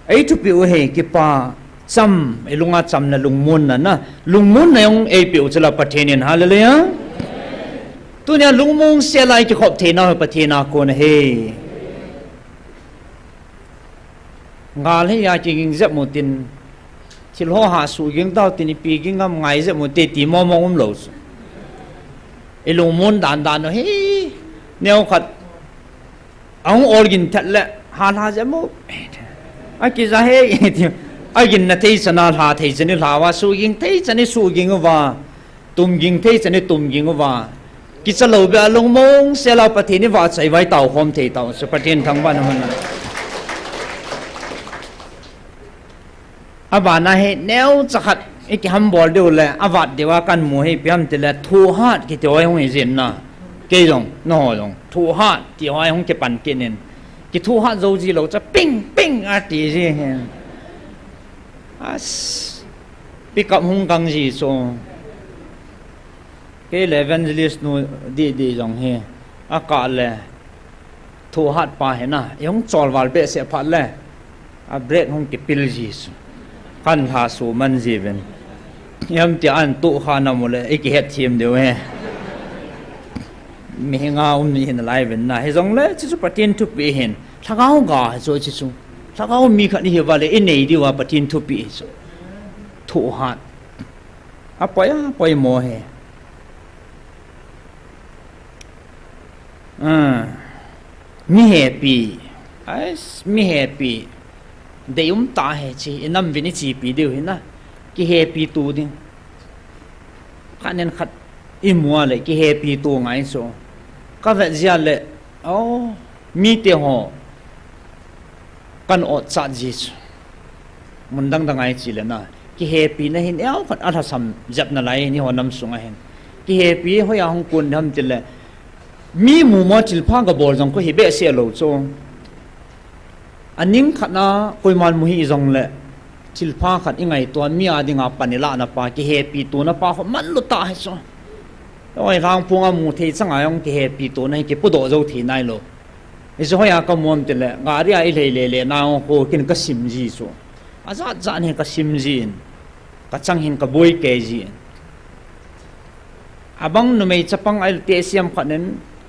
J: ấy chụp biểu hệ cái bà chăm ấy lùng chăm là lùng môn nè lùng môn này ông ấy biểu cho là bát thiên hallelujah tôi nhà lùng môn xe lại cái hộp thiên nào bát thiên nào còn hay ngài hay ya chỉ kinh dẹp một tin chỉ lo hạ sủ kinh tao tin pi kinh ngâm ngày dẹp một tê tí mò mò lâu ấy lùng môn đàn đàn nó hey neo khát ông origin thật lệ hà dẹp một ai kia ra hey ai kinh là thấy chân hà thấy chân là wa sủ kinh thấy chân sủ kinh wa tum kinh thấy chân tum kinh wa kia sa lâu bia lùng môn xe lao bát thiên wa chạy vai tàu hôm thấy tàu sẽ bát thiên thăng ban hơnอาณาเหตุแนวจะขัดไอ้ที่ฮัมบอลเดียวเลยอาวัดเดียวกันมวยพิมพ์แต่ละทูฮัดกี่ตัวไอ้หงเห็นนะเกี่ยงน้อจงทูฮัดที่ไอ้หงจะปั่นกินเองกี่ทูฮัดเราจีเราจะปิ้งปิ้งอาทิตย์เห็นปีกับหงกังจีโซเกี่ยเลเวนลิสนูดีจงเฮอากาศเลยทูฮัดไปเห็นนะยังจอลวัลเบสเสียพัดเลยอาเบรดหงจะปิลจีสขันหาสูมันจีเป็นยามที่อันตุขานามุเลยไอ้กิเหตุทีมเดียวเฮมีเงามีเห็นอะไรเป็นนะให้จงเลยที่สุดปฏิญทุบไปเห็นถ้าเขากาให้โซ่ที่สุดถ้าเขามีขันที่ว่าเลยไอ้ไหนดีว่าปฏิญทุบไปถูกหัดไปโมเฮมีเหตุปีมีเหตุปีเดี๋ยวตาเหตุนั่นเป็นนิจีปีเดียวเห็นนะกี่เหตุปีตัวนี่ขันนั้นขัดอิมัวเลยกี่เหตุปีตัวไงโซ่ก็แบบเจียเลยโอ้มีเตหอกันอดสัตว์จีมันดังไงจีเลยนะกี่เหตุปีนั่นเห็นเอ้าขัดอัฐสัมจับนั่นไรนี่หัวนำสูงเห็นกี่เหตุปีเขาอยากฮ่องกงทำจีเลยมีหมู่มอจิลพังกับบอลจงก็เห็นเบสเสียโลโซอันนี้ขัดนะคุยมันมุฮีจงเลย ชิลพาขัดยังไงตัวมีอาดิงาปนิละนะปากิเฮปีตัวนะปาเขามันลุตาให้ซะโอ้ยทางพวงอามูเทสังอายองกิเฮปีตัวนะกิปุโดเจ้าทีนายโลไอ้สอยากมวมติเลยงาเรียไอ้เลนางโคกินก็ซิมจีซะอาจารย์เห็นก็ซิมจีนก็จังเห็นก็บุยเกจีนอาบังนุ่มไอ้จับปังไอ้เตเซียมขัดนั้น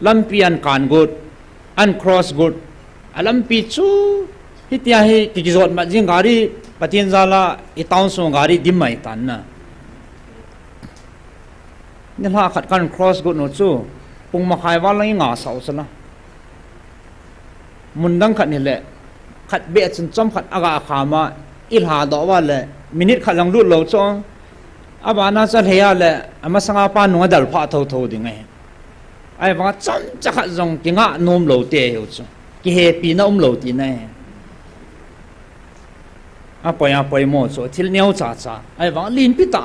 J: ลำปีอันการกุดอันครอสกุดลำปีชูฮิตยาฮิกิจวัตรมาจิงการีปฏิญญาละอิตาวนส่งการีดิมไม่ตันนะนี่ละขัดกันครอสกุดโนชูปุ่งมาขายว่าลังงาเสาสนะมุนดังขัดนี่แหละขัดเบียดจนจอมขัดอากาขามาอิลหาดอว่าเลยมินิขัดลังรุดเหลาจ้องอาบานาจะเฮียเลยอามาสังอาปานุ่งดัลพาทอดิ่งไงไอ้บางจันจะขัดจงกิงะนุ่มเหลาเตะอยู่จ้องกิเฮปีน่าเหลาตีแน่อาปอยโมโซทิลเนียวจ้าไอ้บางลินพิตา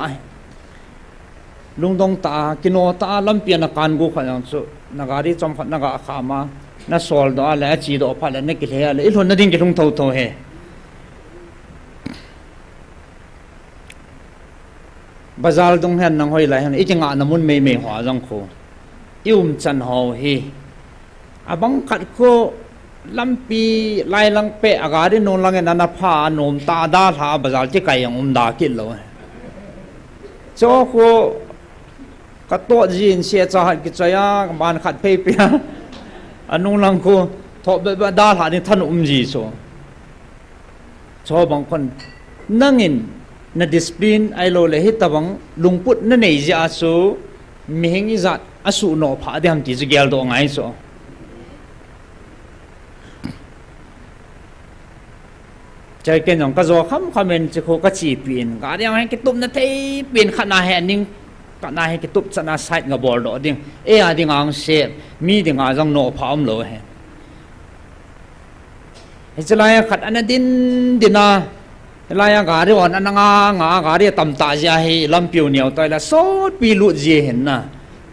J: ลุงดงตากิโนตาลำเปียนการกูขัดยังสุนักการีจอมขัดนักอาขามาน่าสอลดอแล้วจีดอพัดแล้วนักกิเลสเลยอีหลวนนั่นดิ่งกิลุงโตเฮบาซาลตรงเห็นนังหอยไหลหันอีจังอ่ะน้ำมันไม่หัวจังโคยุ่มจันหอเฮอาบังขัดโคลำปีไล่ลังเปะอากาศที่โนนลังเงินนันพาโนมตาดาถาบาซาลที่ไก่ยังดากินเลยโจ้โคกระโตจีนเสียใจกิจยาบ้านขัดเปียอันนู้นลังโคทบแบบดาถานี่ท่านจีโซบางคนนั่งอินนัดดิสปินไอโลเลหิตบังลุงพุทธนั่นเองจะสูมีหิงอิจัดอสูโนผาเดียมที่จะเกลตัวไงโซใจเกินอย่างกระโจคำเมนจะโคกระชีเปลี่ยนก็เดี๋ยวให้กิตุบนั่นเทเปลี่ยนขนาดแห่งนึงขนาดให้กิตุบชนะไซด์กับบอลดอดิ่งดิ่งอ่างเสียมีดิ่งอ่างจังโนผาอมโลเฮเฮ้ยจะไล่ขัดอันนั้นดินาลายกาเรียวันนั้นงากาเรียตำตาเสียให้ลำพิวเหนียวตัวละโซดปีลุดเจเห็นนะ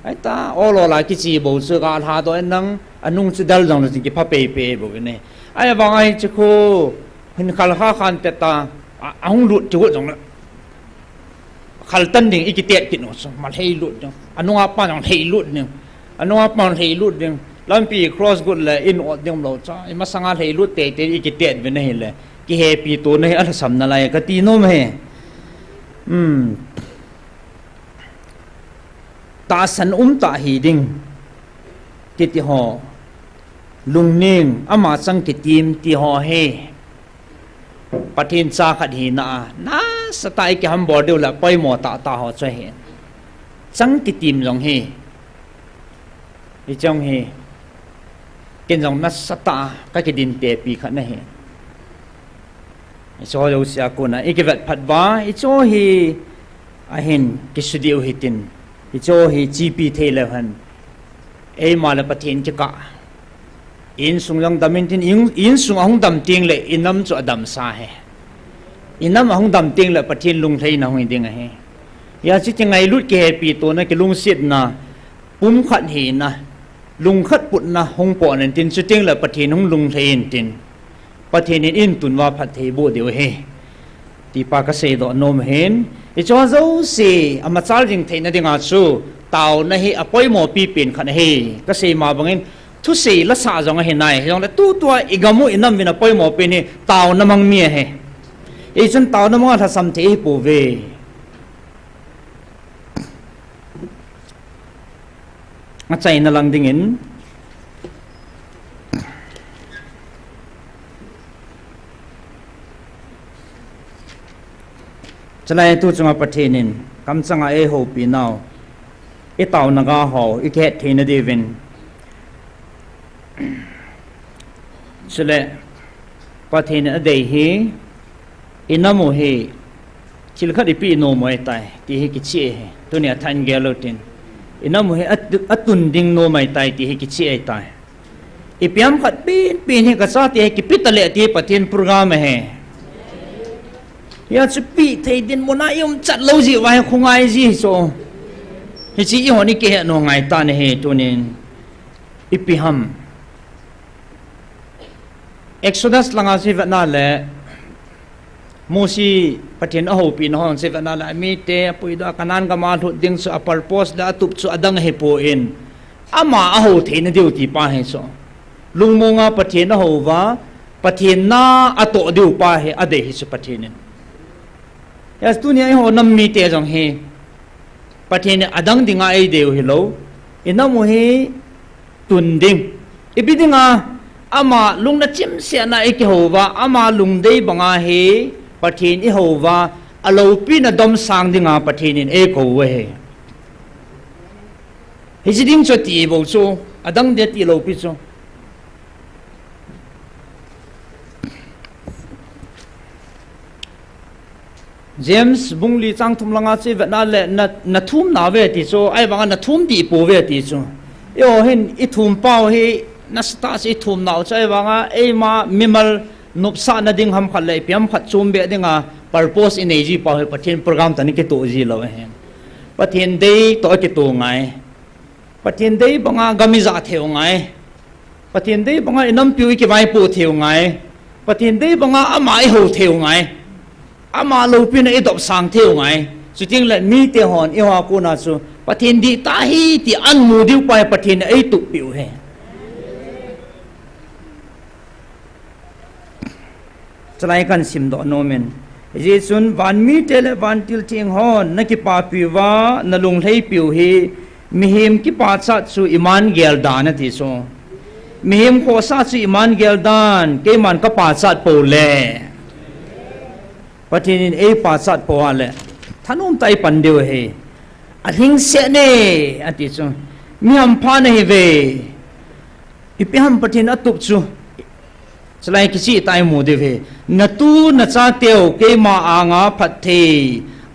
J: ไอ้ตาโอโลลากิจีบูสึกอาหาตัวนั่งอันนุ่งสุดดัลจังเลยสิกิพับเปย์บุกนี่ไอ้บางไอ้เจ้าโคเห็นขัลข้าขันเตตาเอาลุดจุดจังเลยขัลตันดิ่งอีกิเตียกินโอ้สมาให้ลุดจังอันนุ่งอาปานจังให้ลุดเนี่ยอันนุ่งอาปานให้ลุดเนี่ยลำปีครอสกุลเลยอินอดยังเราจ้าไอ้มาสังอาให้ลุดเตะอีกิเตียเป็นนี่เลยกิเฮปีตัวนี้อัลสัมนาลายกตีโนมเฮตาสันตาฮีดิงกิติหอลุงนิ่งอามาสังกิติมติหอเฮปะเทนซาขัดฮีนาสไตล์กิฮัมบอร์เดียวละไปหมอตาหอช่วยเห็นสังกิติมลงเฮอีจงเฮกินจงนัสตาก็กิดินเตปีขัดนะเฮโจโยเสียกุนะอีกเวทพัดว่าอีโจฮีอาหินกิสุดิโอหิตินอีโจฮีจีพีเทเลหันมาเลปะเทนจิกะอินสุงยังดำมินทินอินสุงahungดำติงเลยอินน้ำจุดดำสาเหอินน้ำahungดำติงเลยปะเทนลุงไทยนะหงดิงเฮยาจิตยังไงลุดเกปีตัวนะกิลุงเสียดนะปุ่มขัดเห็นนะลุงขัดปุดนะหงปอนันตินสุดติงเลยปะเทนหงลุงไทยตินประเทศนี้อินตุนว่าพัฒน์บูเดียวเฮที่ปากเสดอนมเห็นอีจ้าเจ้าสีอามาจัลจิงเทนดิ่งอาชูเต่านะเฮอปอยหมอปีเป็นขันเฮก็เสมาบังเงินทุสีละสาจงเฮนายจงเลยตัวอีกามุอินัมวินาปอยหมอเป็นเฮเต่าน้ำมังเมียเฮอีจันเต่าน้ำมังทัศน์เทปูเวอาใจนั่งลังดิ่งเงินจะไล่ตัวจังหวัดประเทศนินคำสั่งไอ้โฮปีนาวไอ้เต่านักหอไอ้แค่เทนเดวินจะไล่ประเทศนั้นได้เฮอินาโมเฮชิลขัดอีปีโนโมไอตายที่เฮกิชิเฮตัวนี้ทันเกลตินอินาโมเฮอัตุนดิงโนไมตายที่เฮกิชิไอตายอีพิมขัดปีนเฮกษาที่เฮกิปิตเลที่ประเทศโปรแกรมเฮยาจะปีเทดินมนายุมจัดโลจิไว้คงไงจีโซเฮจิอีหัวนี่เกะโนไงตาเนเฮตัวนี้อิปิฮัมเอ็กโซดัสลังอาศิวนาเล Mosi pathin a ho pin hon se vana la mi te pui da kanan ka ma thu ding so a purpose da tup chu adang he po in ama a ho the na diu ti pa he so lung mo nga pathin a ho wa pathin na a to diu pa he ade hi su pathin ya tu ni ai ho nam mi te jong he pathin adang dinga ai deu hi lo ina mo he tun ding ibidinga ama lung na chim se na e ki ho wa ama lung dei banga he pathin i ho wa alo pi na dom sang dinga pathin in e ko we he hi ji ding cho ti bo so adang de ti lo pi so James bungli chang thum langa che na le na thum na ve ti so ai wanga na thum di po ve ti so yo hen I thum pau he na sta se thum nau chai wanga e ma mimal nopsa na ding ham khal le piam khat chum be dinga purpose in ag pa he pathin program tani ke to ji lo he pathin dei to ke to ngai pathin dei banga gamiza theu ngai pathin dei banga inam piu ki vai pu theu ngai pathin dei banga amai ho theu ngai ama lo pin e dop sang theu ngai chu ting le mi te hon e wa ko na chu pathin di ta hi ti an mu diu pa pathin e tu piu he chalai kan sim do no men je sun van mi tele van til ting hon na ki pa pi wa na lung lei piu hi mi him ki pa cha chu iman gel dan na ti so mi him ko sa chu iman gel dan ke man ka pa cha po le pathin e pa cha po le thanum tai pan deu he a hing se ne ati so mi ham pha nei ve ipi ham pathin atup chu Salai kisi tai mu de ve na tu na cha teo ke ma anga phat the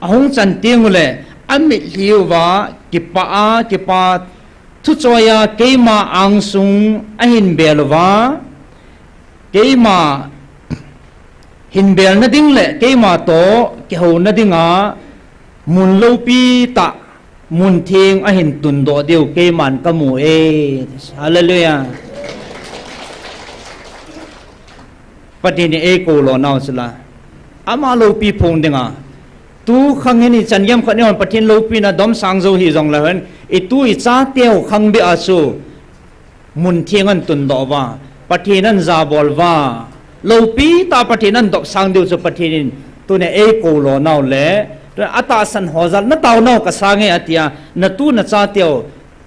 J: ahong chan ting le amit liu wa ki pa thu choya ke ma ang sung a hin bel wa ke ma hin bel na ding le ke ma to ke ho na dinga mun lo pi ta mun thing a hin tun do deu ke man ka mu e hallelujah pathin e ko lo naw sala ama lo pi phong dinga tu khang ni chan yam khani on pathin lo pi na dom sang zo hi jong la hen e tu I cha teo khang bi asu mun thiangan tun do wa pathinan za bol wa lo pi ta pathinan dok sang deu so pathin tu ne e ko lo naw le ata san hozal na taw naw ka sange atia na tu na cha teo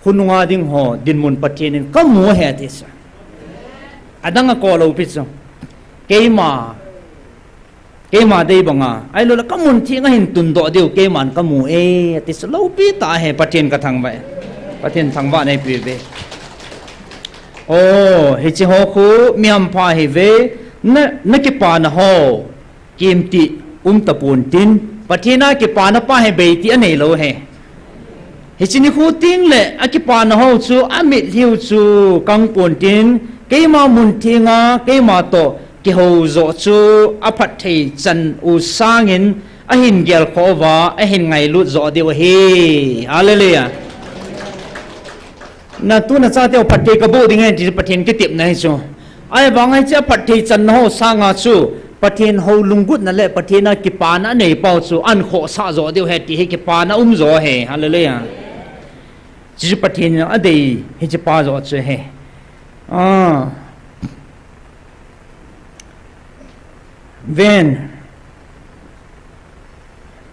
J: khununga ding ho din mun pathinin ka mu he tis adanga ko lo pi so Keima dei banga ai lo la kamun thinga hin tun do deu keman kamu e ti slo pi ta he pathin ka thang ba pathin thang ba nei pi ve o he chi ho khu miam pha he ve na ki pa na ho kim ti ta pun tin pathina ki pa na pa he be ti anei lo he he chi ni khu ting le a ki pa na ho chu amit hiu chu kang pun tin keima mun thinga keima to ki ho zo chu a phat thei chan u sangin a hin gel khowa a hin ngai lut zo deu he hallelujah na tu na cha teo phat thei ka bo ding he ti pathin ki tip nai chu ai wangai cha phat thei chan ho sanga chu pathin ho lungut na le pathina ki pa na nei pau chu an kho sa zo deu he ti he ki pa na zo he hallelujah ji pathin a dei he ji pa zo chu he ven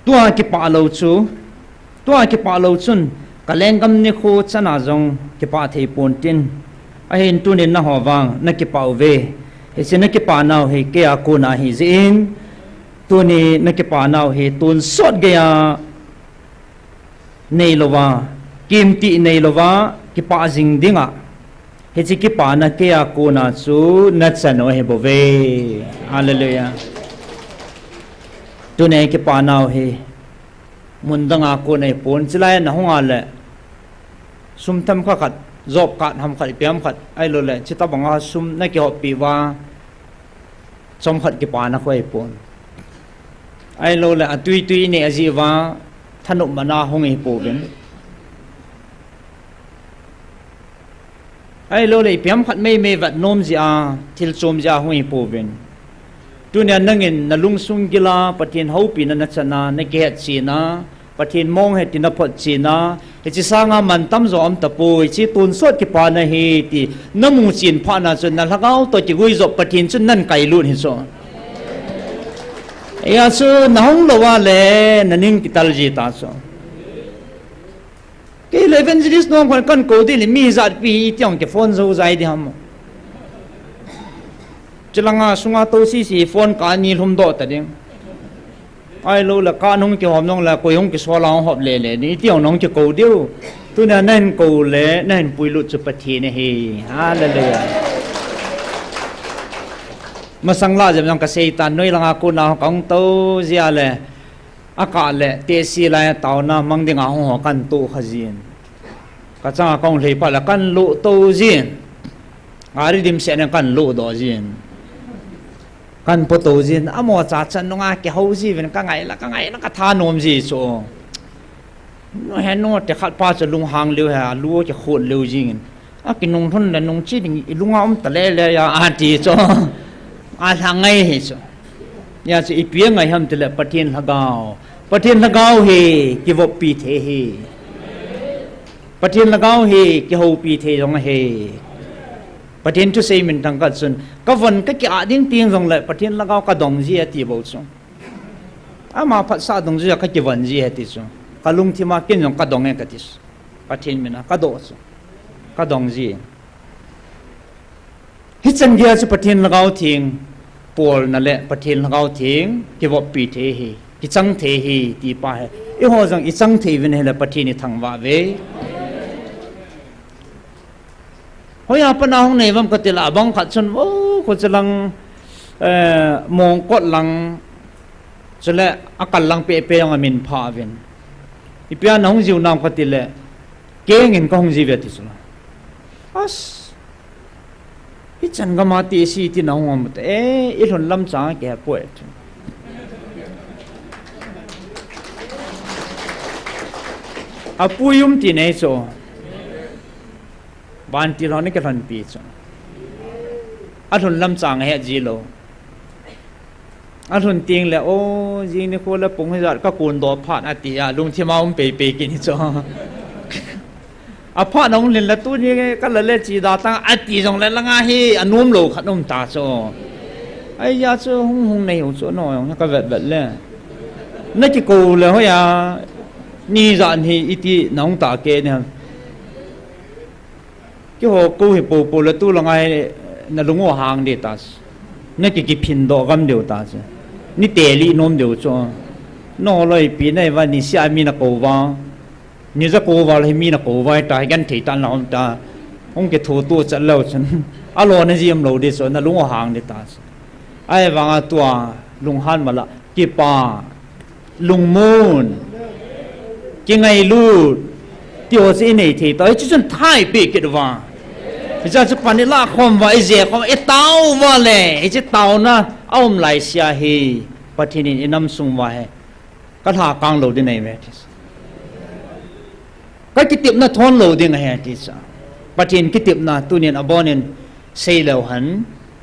J: tua ki pa lo chun kalengam ni khu chana jong ki pa thei pon tin a hin tu nin na ho wang na ki pau ve he sin na ki pa naw he ke a ko na hi zin tu ni na ki pa naw he tun sot ge ya nei lowa kim ti nei lowa ki pa jing dinga he chi ki pa na ke a ko na chu na chano he bo ve hallelujah tu ne ki pa naw he mundanga ko nei pon chilai na honga le sum tham kha khat job kat ham khat piam khat ai lo le chita banga sum na ki ho pi wa chom khat ki pa na khoi pon ai lo le atui tui ne aji wa thanu mana hongi po ben ai lo le piam khat mei vat nom ji a thil chom ja hongi po ben tu nia nangin na lungsung gila pathin hopi na chana na ke china pathin mong he tina phot china he chi sanga man tam zo am tapui chi tun sot ki pa na hi ti namu chin pha na chun na lagau to chi gui zo pathin chun nan kai lu hi so ya su nahong lo wa le naning kital ji ta so ke evangelist no kan ko di li mi zat pi tiang ke phone zo zai di ham chilanga sunga to si phone ka ni lum do ta ding ai lo la ka nong ki hom nong la ko yong ki so la hop le le ni tiang nong ki ko diu tu na nan ko le nan pui lu chu pathi ne hi hallelujah masang la jam nong ka seitan noi langa ko na kong to zia le aka le te si la taw na mang ding a ho kan tu khazin ka cha kong le pa la kan lu to zin ari dim se na kan lu do zin kan po to zin amo cha chan nga ke ho ji ven ka ngai la ka tha nom ji so no he no te khat pa cha lung hang liu ha lu ke khot liu jing a ki nong thon la nong chi ding lunga om ta le le ya a ti so a thang ngai he so ya chi ipia ngai ham te le pathin lagao he ki vo pi the he pathin lagao he ki ho pi the jong he pathin tu sei min tang ka chun ka von ka ki a ding ting jong le pathin lagao ka dong ji ati bo chu ama phat sa dong ji ka ki von ji ati chu ka lung thi ma kin jong ka dong e ka tis pathin mina ka do chu ka dong ji hi chan gia chu pathin lagao thing pol na le pathin lagao thing ki vo pi the hi ki chang the hi ti pa he i ho jang i chang the vin he la pathin ni thang wa ve hoya pana hong nei vam ka tila bang khat chun o ko chalang mong kot lang chale akal lang pe pe yang amin pha ven ipia nong jiu nam ka tile keng in ka hong ji ve ti sula as hi chan ga ma ti si ti nong om te i thon lam cha ke poe apuyum ti nei so ban ti lo ni ka thon pi so a thon lam chang he ji lo a thon ting le o ji ni ko la pung ha ka kun do phat a ti a lung thi ma um pe pe ki ni so a phat nong len la tu ni ka la le chi da ta a ti jong le la nga hi anum lo khanom ta so ai ya so hung nei ho so no ka vet vet le na ki ko le ho ya ni zan hi iti nong ta ke ne ki ho ko hi po la tu la ngai na lungo hang de ta na ki phin do gam deu ta se ni te li nom deu cho no loi pi nei wa ni sia mi na ko wa ni za ko wa le mi na ko wa ta gan thei tan la om ta ong ke tho tu cha lo chen a lo na ji am lo de so na lungo hang de ta ai wa nga tua lung han ma la ki pa lung mun ki ngai lu tiêu gì này thì tới chứ chân thái bị cái đó bây giờ chụp ảnh là không vậy gì không ít tàu vào lệ ít tàu na ông lại xia hi bắt thì nên nằm sung vậy cái thà càng lâu đi này vậy cái tiệm na thon lâu đi này thì sao bắt thì cái tiệm na tu nên abon nên xây lâu hẳn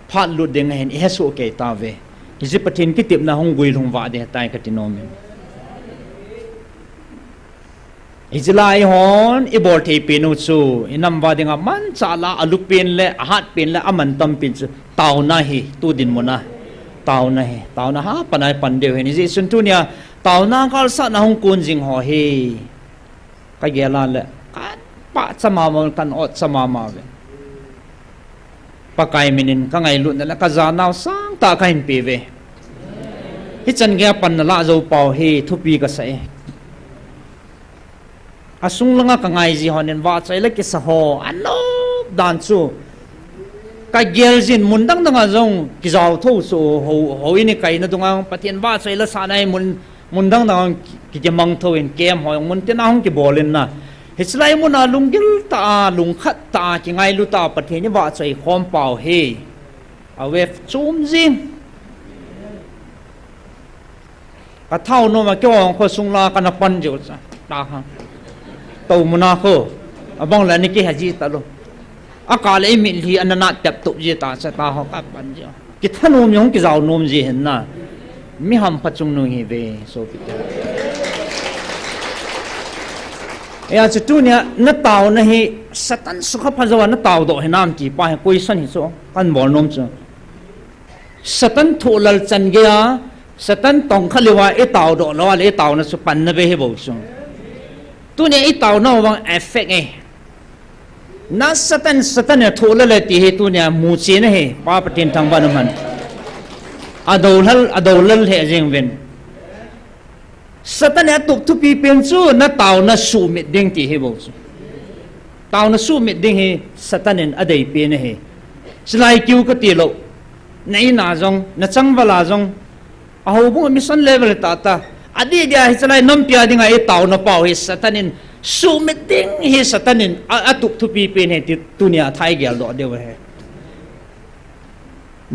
J: phát lụt đi này hết số cái ta về thì bắt thì cái tiệm na không quỳ không vạ để tay cái tiền nôm Ijlai hon ibor thei pinu chu inam wa dinga man cha la aluk pin le ahat pin le aman tam pin chu taw na hi tu din mona taw na ha panai pan deu he ni ji sun tu nia taw na kal sa na hong kun jing ho he ka gela le kan pa chama mon kan ot chama ma ve pakai minin ka ngai lu na ka za naw sang ta ka hin pe ve hi chan ge pan la zo pau he thupi ka sai asung langa ka ngai ji honen wa chai la ki sa ho ano dan chu ka gel jin mundang danga zong ki zaw tho so ho ini kai na dunga patien wa chai la sa nai mundang dang ki ke mang tho en kem ho mun te na hong ki bolin na hislai mun a lungil ta lung khat ta ki ngai lu ta patien ni wa chai khom pau he a we chum jin ka thau no ma kyong kho sung la kana pan jo cha ta ha tàu Monaco abang la ni ki haji ta lo akal e min hi anana tap tu je ta sa ta ho ka pan jo ki thanum yong ki zaw nom ji hen na mi ham phachung nu hi ve so pita ya chu nia na taw na hi satan sukha phajawa na taw do henam ki pa koi san hi so kan bol nom chu satan tholal chan gya satan tong khaliwa e taw do lo le taw na su pan na be he bo su tu nia e taw no wang effect e na satan ne thola le ti he tu nia mu che na he pa patin thang ba man adolal he jeng ven satan ne tuk tu pi pen chu na taw na su mit ding ti he bo su taw na su mit ding he satan en adai pe na he slai kyu ka ti lo nei na jong na chang wala jong a ho bu mission level ta adi dia hi slai nom pia dinga e taw na pau he satan en su mit ding he satan en atuk tu pi pen he ti tunia thai gel do de he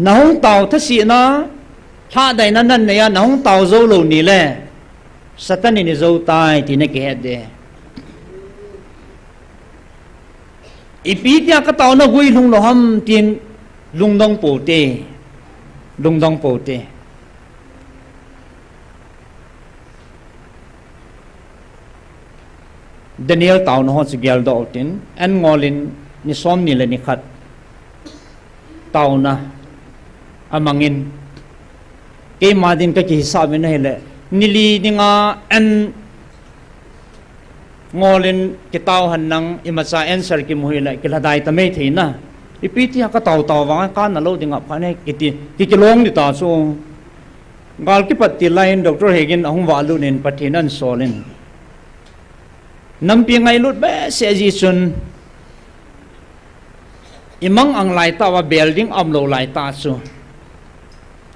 J: nong taw tha si na tha dai nan nan ne ya nong taw zo lo ni le satan ni zo tai ti ne ke he de ipi tia ka taw na gui lung lo ham tin lung dong po te Daniel taw no ho sigel do tin en ngolin ni som ni le ni khat taw na amangin ke madin ka ki hisab ne hele nili dinga en ngolin ki taw han nang imacha answer ki muhila ki ladai ta me theina ipiti ka taw wa ka na lo dinga phane ki long ni ta so gal ki patti line Dr. Hegin ahung walu nen pathinan solen nampi ngai lut be se ji chun imang ang lai ta wa building am lo lai ta chu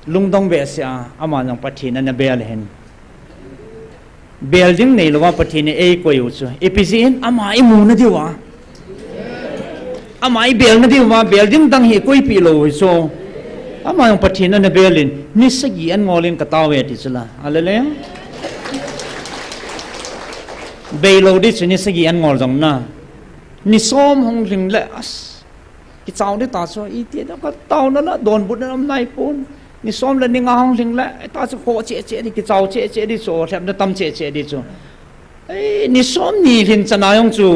J: lungdong be sia ama nang pathina na bel hen building nei lo wa pathina e ko yu chu epizin ama I mu na diwa ama I bel na diwa building dang hi koi pi lo so ama nang pathina na belin ni sagi an ngolin ka tawe ti chula alele Belo di sini segi an ngol jong na ni som hong ling le as ki chaw de ta so I ti da ka taw na la don bu na nai pun ni som la ni nga hong ling le ta so kho che di ki chaw che di so thlem na tam che di chu ai ni som ni lin chana yong chu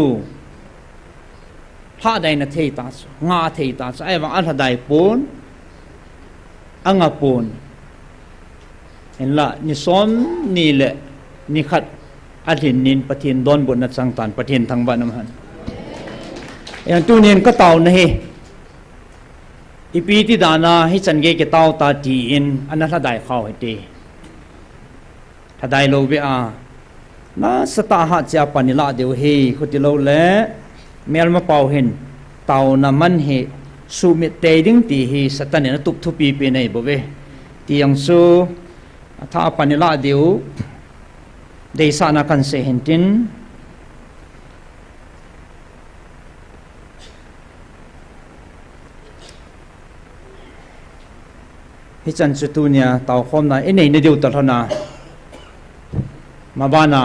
J: pha dai na thei ta so nga thei ta so ai wang an dai pun anga pun en la ni som ni le ni khat adhin nin pathin don bun na chang tan pathin thang ba nam han yang tu nin ka taw na he ipi ti dana hi chan ge ke taw ta ti in ana la dai khaw he ti thadai lo be a na sata ha cha panila deu he khuti lo le mel ma pau hin taw na man he su mi te ding ti hi satan na tup thu pi pe nei bo ve ti yang su tha panila deu dei sana kan se hintin hi chan chu tu nia taw khom na enei ne deu ta thona mabana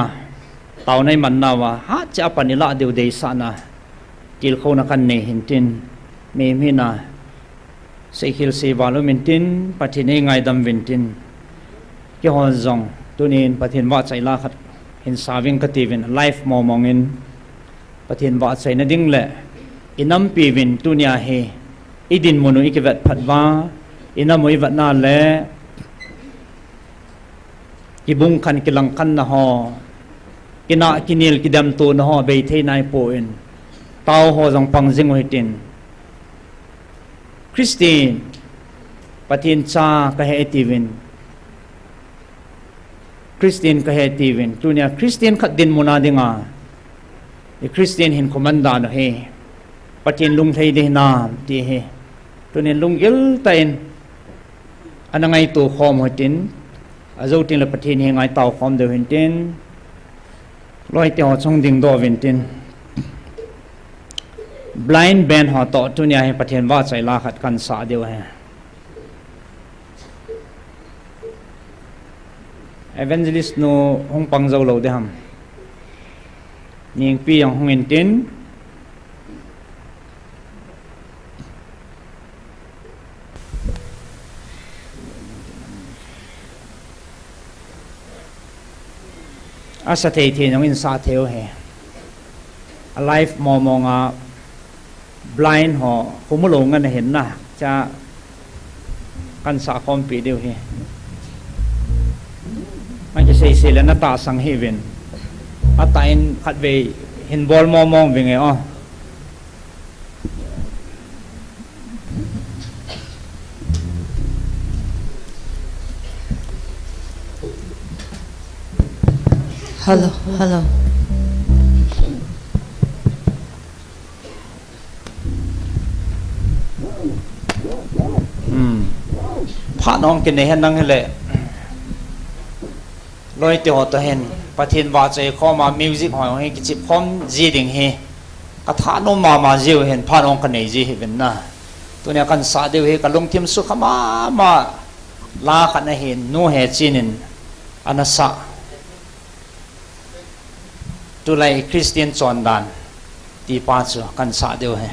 J: taw nei man na wa ha cha panila deu dei sana kil khona kan ne hintin me mi na sekhil se walu mintin pathine ngai dam vintin ki hon zong tunin pathin wa chai la khat hin saving kativin life mo mongin pathin wa chai na ding le inam pi vin tunia he idin monu ikivat phatwa inamoi vat na le ibung khan kilang kan na ho kina kinil kidam tu na ho be the nai po in taw ho jong pang jing hitin Christine pathin cha ka he tivin Christian ka he tivin tunia Christian khat din muna dinga e Christian hin komanda no he patin lung thei de na ti he tunin lungil tain anangai tu khom hotin azo tin la patin he ngai taw khom de hintin loi te ho chong ding do vintin blind band ho to tunia he patin wa chai la khat kan sa deu he evangelist no hong pang zo lo de ham ning pi yang hong in tin อาศัยที่น้องอินสาเทวเฮ alive มองblind หอผมไม่หลงกันเห็นนะจะกันสาคอมปีเดียวเฮมันจะเสียแล้วน้าตาสังเฮเวนอาตาอินขัดเวเห็นบอลมองเป็นไงอ๋อ
I: ฮัลโหลฮัลโหล
J: พระน้องกินในเห็นนั่งให้เลยลอยตัวตัวเห็นประเทศว่าใจข้อมามิวสิกหอยให้กิจพร้อมจีดิ่งเฮกระทานนมาเจียวเห็นพระน้องกันในจีเป็นนะตัวเนี้ยกันสาเดียวเฮกันลงทีมสุขมาลากันเห็นนู่เหจีนินอันนั้นสะตัวไรคริสเตียนจอนดานตีป้าจูกันสาเดียวเฮ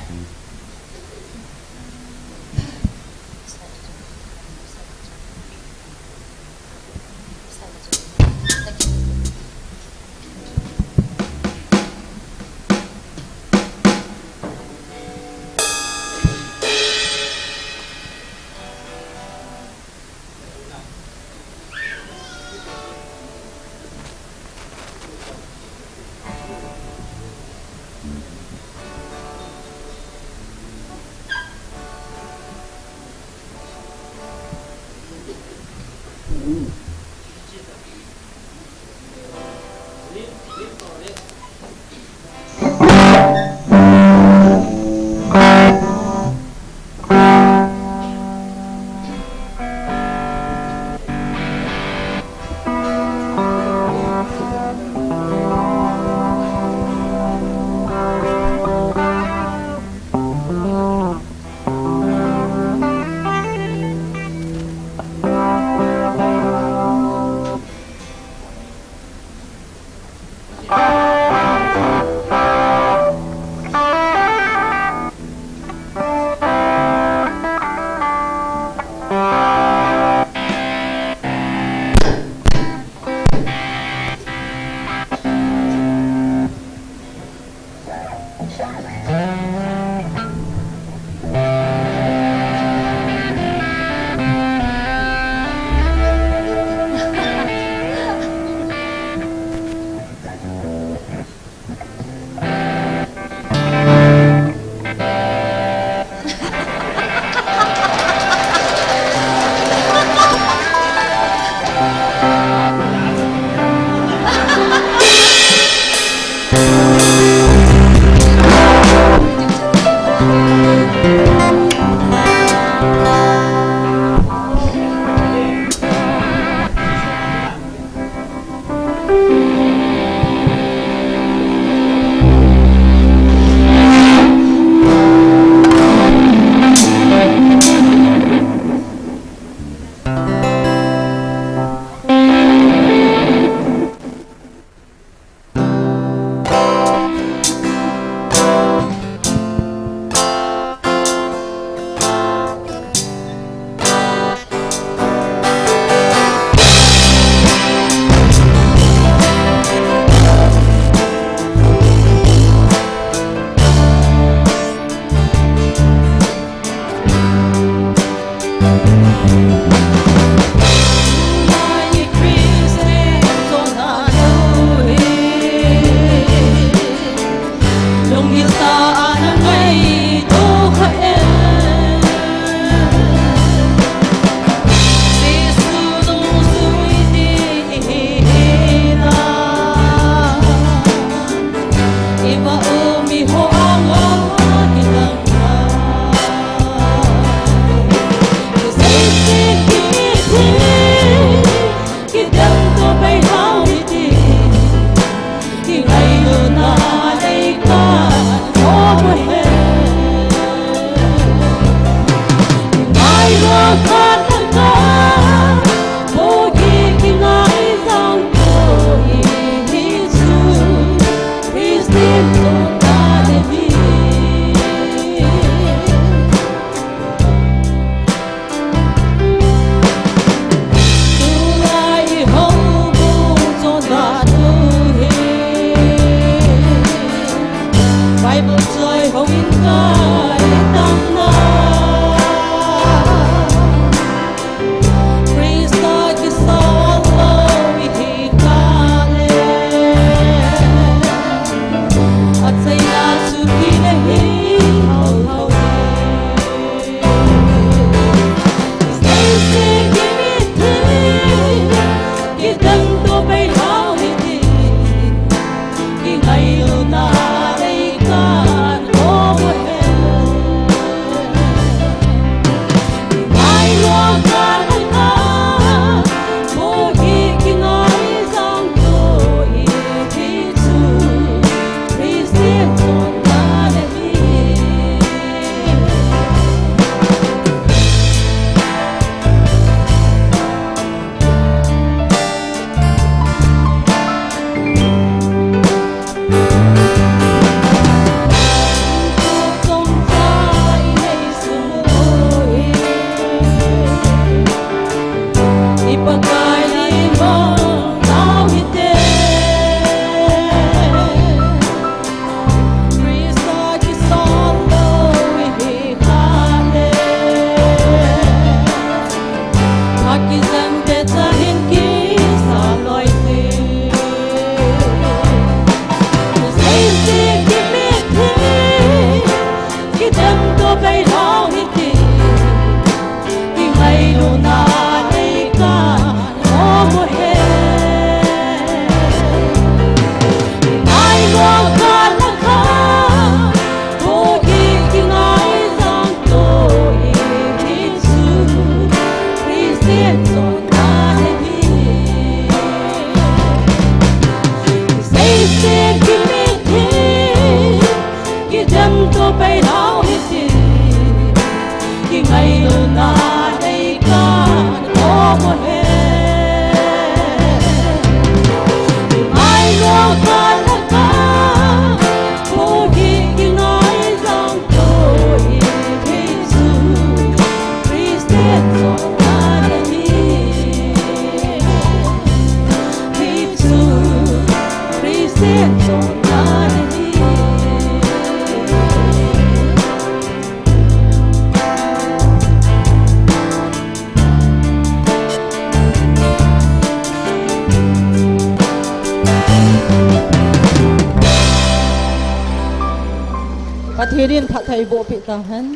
I: pathirin phathai bo pi ta han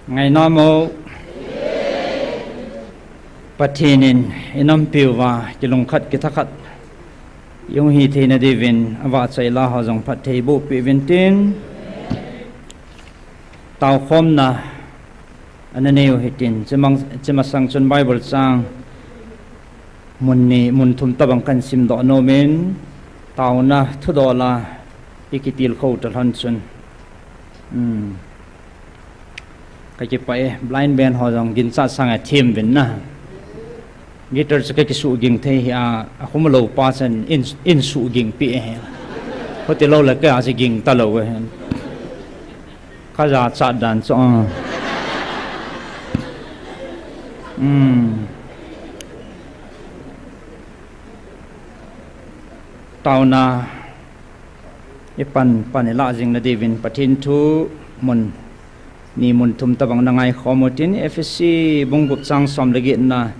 J: ngày nọ mô pathinin inam piu và chỉ lùng khát cái thắc khát yung hi thì na divin và chạy la họ dòng pathai bộ pi vin tin tàu khom na anh nêu hi tin chỉ mà sang chân Bible sang mun thum tabang kan sim do no men tàu na thu do la ikitil khâu tal han chun cái phải blind band họ rằng gin sa sang team vin na guitar cái su ging the à không lâu pa sen in su ging pi he có thể lâu là cái à sẽ ging ta lâu he kaza cha dan cho tao na pan la jing na divin pathin thu mun ni mun thum tabang nangai khomotin FSC bungup chang som lagi na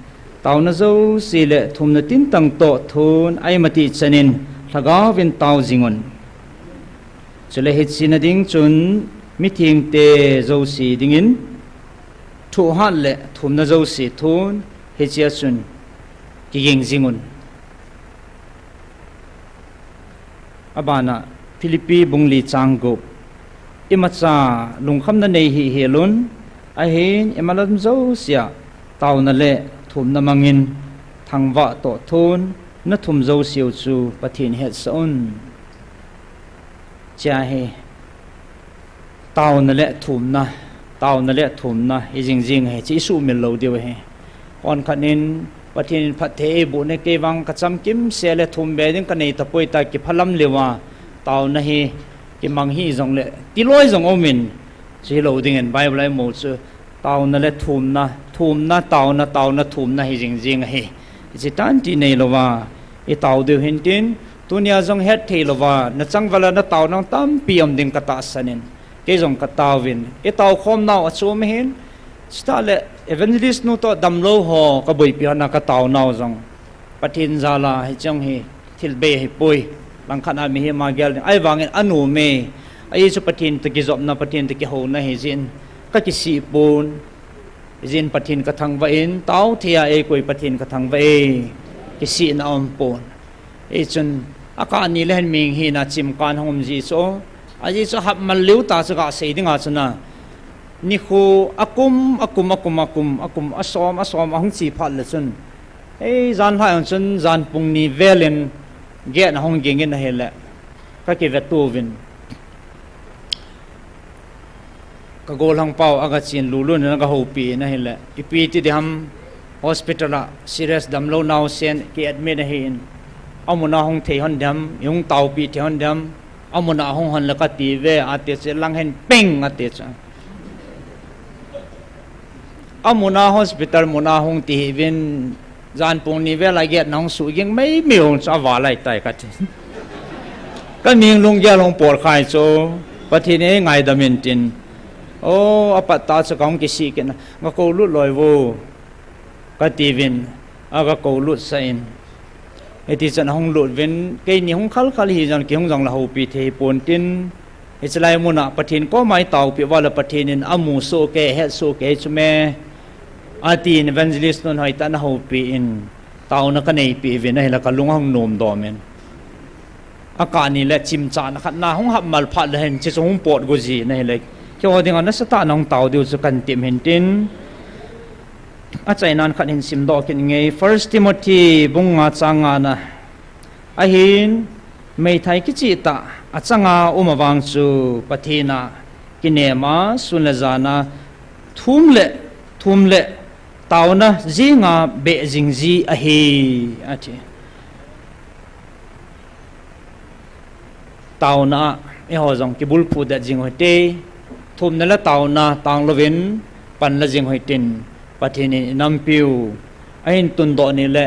J: tau na zo si le thum na tin tang to thun ai mati chanin thaga vin tau jingon chule hit sin ding chun meeting te zo si dingin thu han le thum na zo si thun he chia chun ki yeng jingon abana Philippi bungli changgup imacha lungkham na nei hi helun a hin emalam zo sia tau na le thum na mangin thangwa to thun na thum zo siu chu pathin het son cha he tau na le thum na hi jing he chi su mil lo deu he on khanin pathin phathe bu ne ke wang ka cham kim se le thum be ding ka nei ta poi ta ki phalam lewa tau na hi ki mang hi zong le ti loi zong omin chi lo ding en Bible mo chu tau na le thum na tau na thum na hi jing he chi tan ti nei lo wa e tau de hin tin tunia zong het the lo wa na chang wala na tau nang tam piam ding ka ta sanin ke zong ka tau win e tau khom nau achum hin sta le evangelist nu to dam lo ho ka boi pi na ka tau nau zong pathin zala hi chang hi thil be hi poi lang khana mi hi ma gel ai wangin anu me ai chu pathin te ki zop na pathin te ki ho na hi jin ka ki si pun jin pathin ka thang va in tau thia e koi pathin ka thang va e ki si na om pon e chun aka ni len ming hi na chim kan hom ji so aji chu hap mal liu ta chu ka sei dinga chuna ni khu akum asom ahung chi phat le chun e zan hai chun zan pung ni velen ge na hong geng in hele ka ki vetu vin ka gol hang pau aga chin lulu na ga hopi na hele ipi ti dam hospital a serious dam lo now sen ki admit na hin amuna hong thei hon dam yung tau pi thei hon dam amuna hong hon la ka ti ve ate che lang hen peng ate cha amuna hospital muna hong ti vin zan pung ni ve la get nong su ging mai miu cha wa lai tai ka ti ka ming lung ya long por khai cho pathi ne ngai da min tin o apata cha kong ki si ke na nga ko lu loi wo ka ti vin aga ko lu sa in eti chan hong lu vin ke ni hong khal hi jan ki hong jang la ho pi the pon tin e chlai muna pathin ko mai tau pi wala pathin in amu so ke he so ke chume ati evangelist non hoi ta na ho pi in tau na ka nei pi ve na hela ka lung hong nom do men aka ni le chim cha na khat na hong hap mal phat le hen chi hong pot go ji na hele ke ho ding na sa ta nong tau diu chu kan tim hen tin a chai nan khat hin sim do kin nge 1 Timothy bunga changa na a hin mei thai ki chi ta a changa umawang chu pathina kinema sunla jana thum le tau na zinga be jingji a hi ati tau na e ho jong ki bul phu da jing hote thum na la tau na tang lovin pan la jing hoitin pathini nam piu ain tun do ni le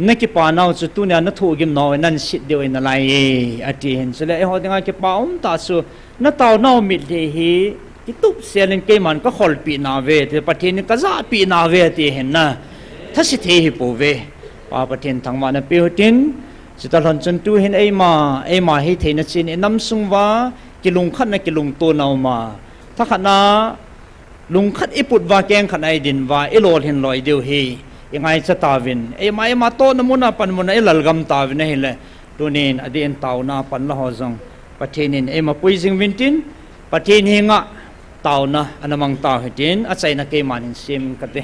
J: neki pa naw chu tu na thu gim no nan sit de na lai ati hen sele e ho dinga ki pa ta su na tau naw mi de hi ki tup selin ke man ka khol pi na ve te pathin ka za pi na ve te hen na thasi the hi po ve pa pathin thangma na piutin sital hon chun tu hin ei ma hi theina chin enam sungwa kilung khat na kilung to naw ma thakhana lung khat iput wa keng khan ai din wa elol hin loi deu hi ingai cha tawin ei ma to namuna pan mun ai lalgam tawin hi le tunin adin tauna pan la hozong pathinin ei ma puijing vintin pathin hinga tauna anamang taw hitin achaina ke manin sim kate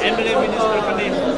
J: Emily Minister Kanin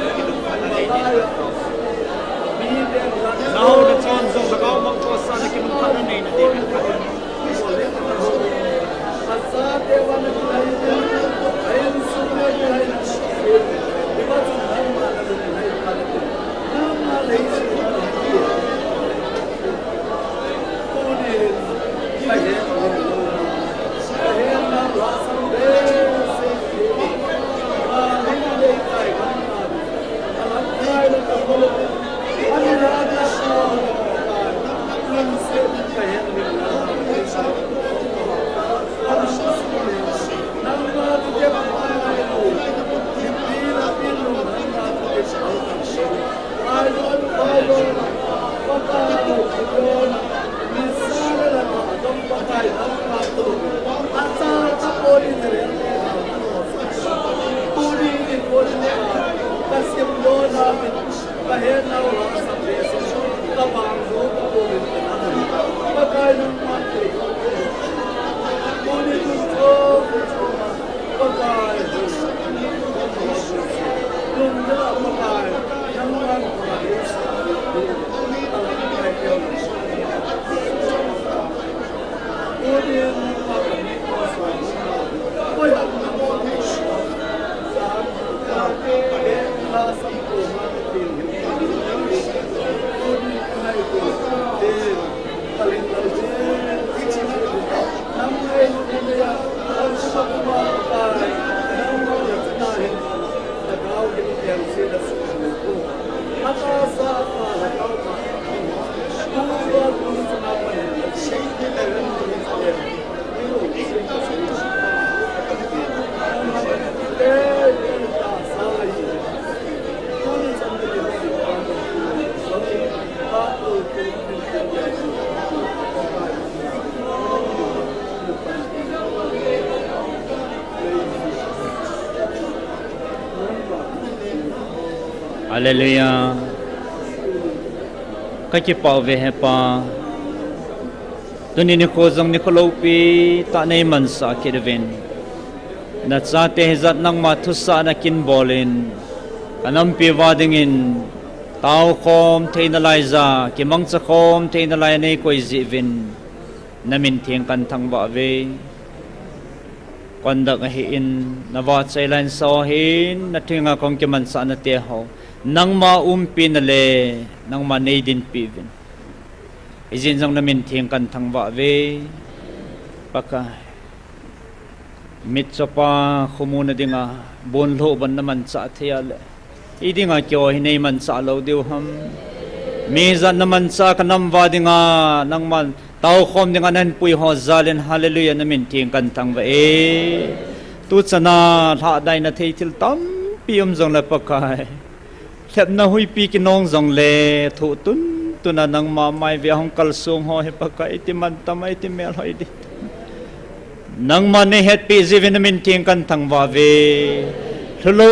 J: Hallelujah. Kaki pa ve he pa. Tuni ni ko zong ni ko lopi ta nei man sa kidven. Na cha te zat nang ma thu sa na kin bolin. Kanam pi wadingin tao khom theina lai za ki mang cha khom theina lai nei koi ji vin. Namin thieng kan thang ba ve. Kondak hi in na wa chai lan so hin na thinga kong ki man sa na te ho. Nang ma umpi na le nang ma nei din pivin izin jong namin thieng kan thang ba ve paka mit chopa khumuna dinga bon lo ban naman cha thia le idinga kyo hi nei man cha lo deu ham me za naman cha kanam wa dinga nang man tau khom dinga nan pui ho zalen hallelujah namin thieng kan thang ba e tu chana tha dai na thei thil tam pium jong la pakai thep na hui pi ki nong zong le thu tun tuna nang ma mai ve hong kal sung ho he pa ka iti man tamai ti mel hoi di nang ma ne het pi zivin min ting kan thang wa ve thlo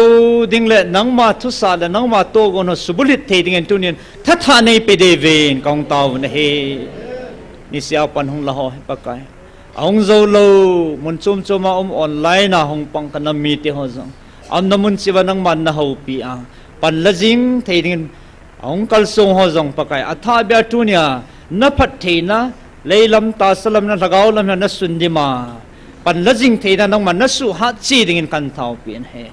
J: ding le nang ma thu sa le nang ma to go no subulit the ding en tunin tha tha nei pe de ven kong taw na he ni sia pan hong la ho he pa kai ong zo lo mun chum chuma online na hong pang kanam mi te ho zong am na mun siwa nang man na ho pi a pan la jing thei ding ong kal sung ho jong pakai atha bia tunia na phat theina leilam ta salam na lagaw lam na sundima pan la jing theina nang man na su ha chi ding in kan thau pian he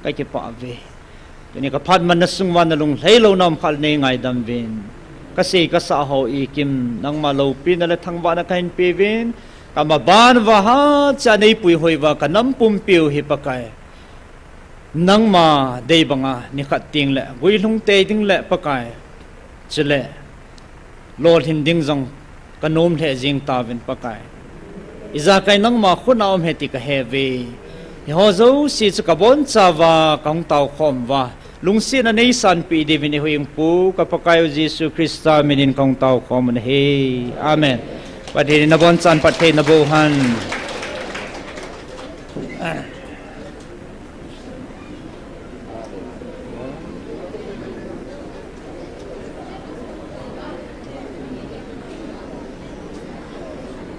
J: kai ke pa ve ni ka phat man na sung wan na lung leilo nam khal nei ngai dam vin ka se ka sa ho i kim nang ma lo pi na la thang ba na kain pe vin ka ma ban wa ha cha nei pui hoi wa ka nam pum piu hi pakai nang ma dei banga ni khat ting le gui lung te ding le pakai chile lol hin ding jong kanom the jing ta vin pakai iza kai nang ma khuna om heti ka hewe ho zo si chu ka bon chawa kang tau khom wa lung sin na nei san pi de vin hoing pu ka pakai jesu krista minin kang tau khom ne he amen pa de na bon chan pa the na bo han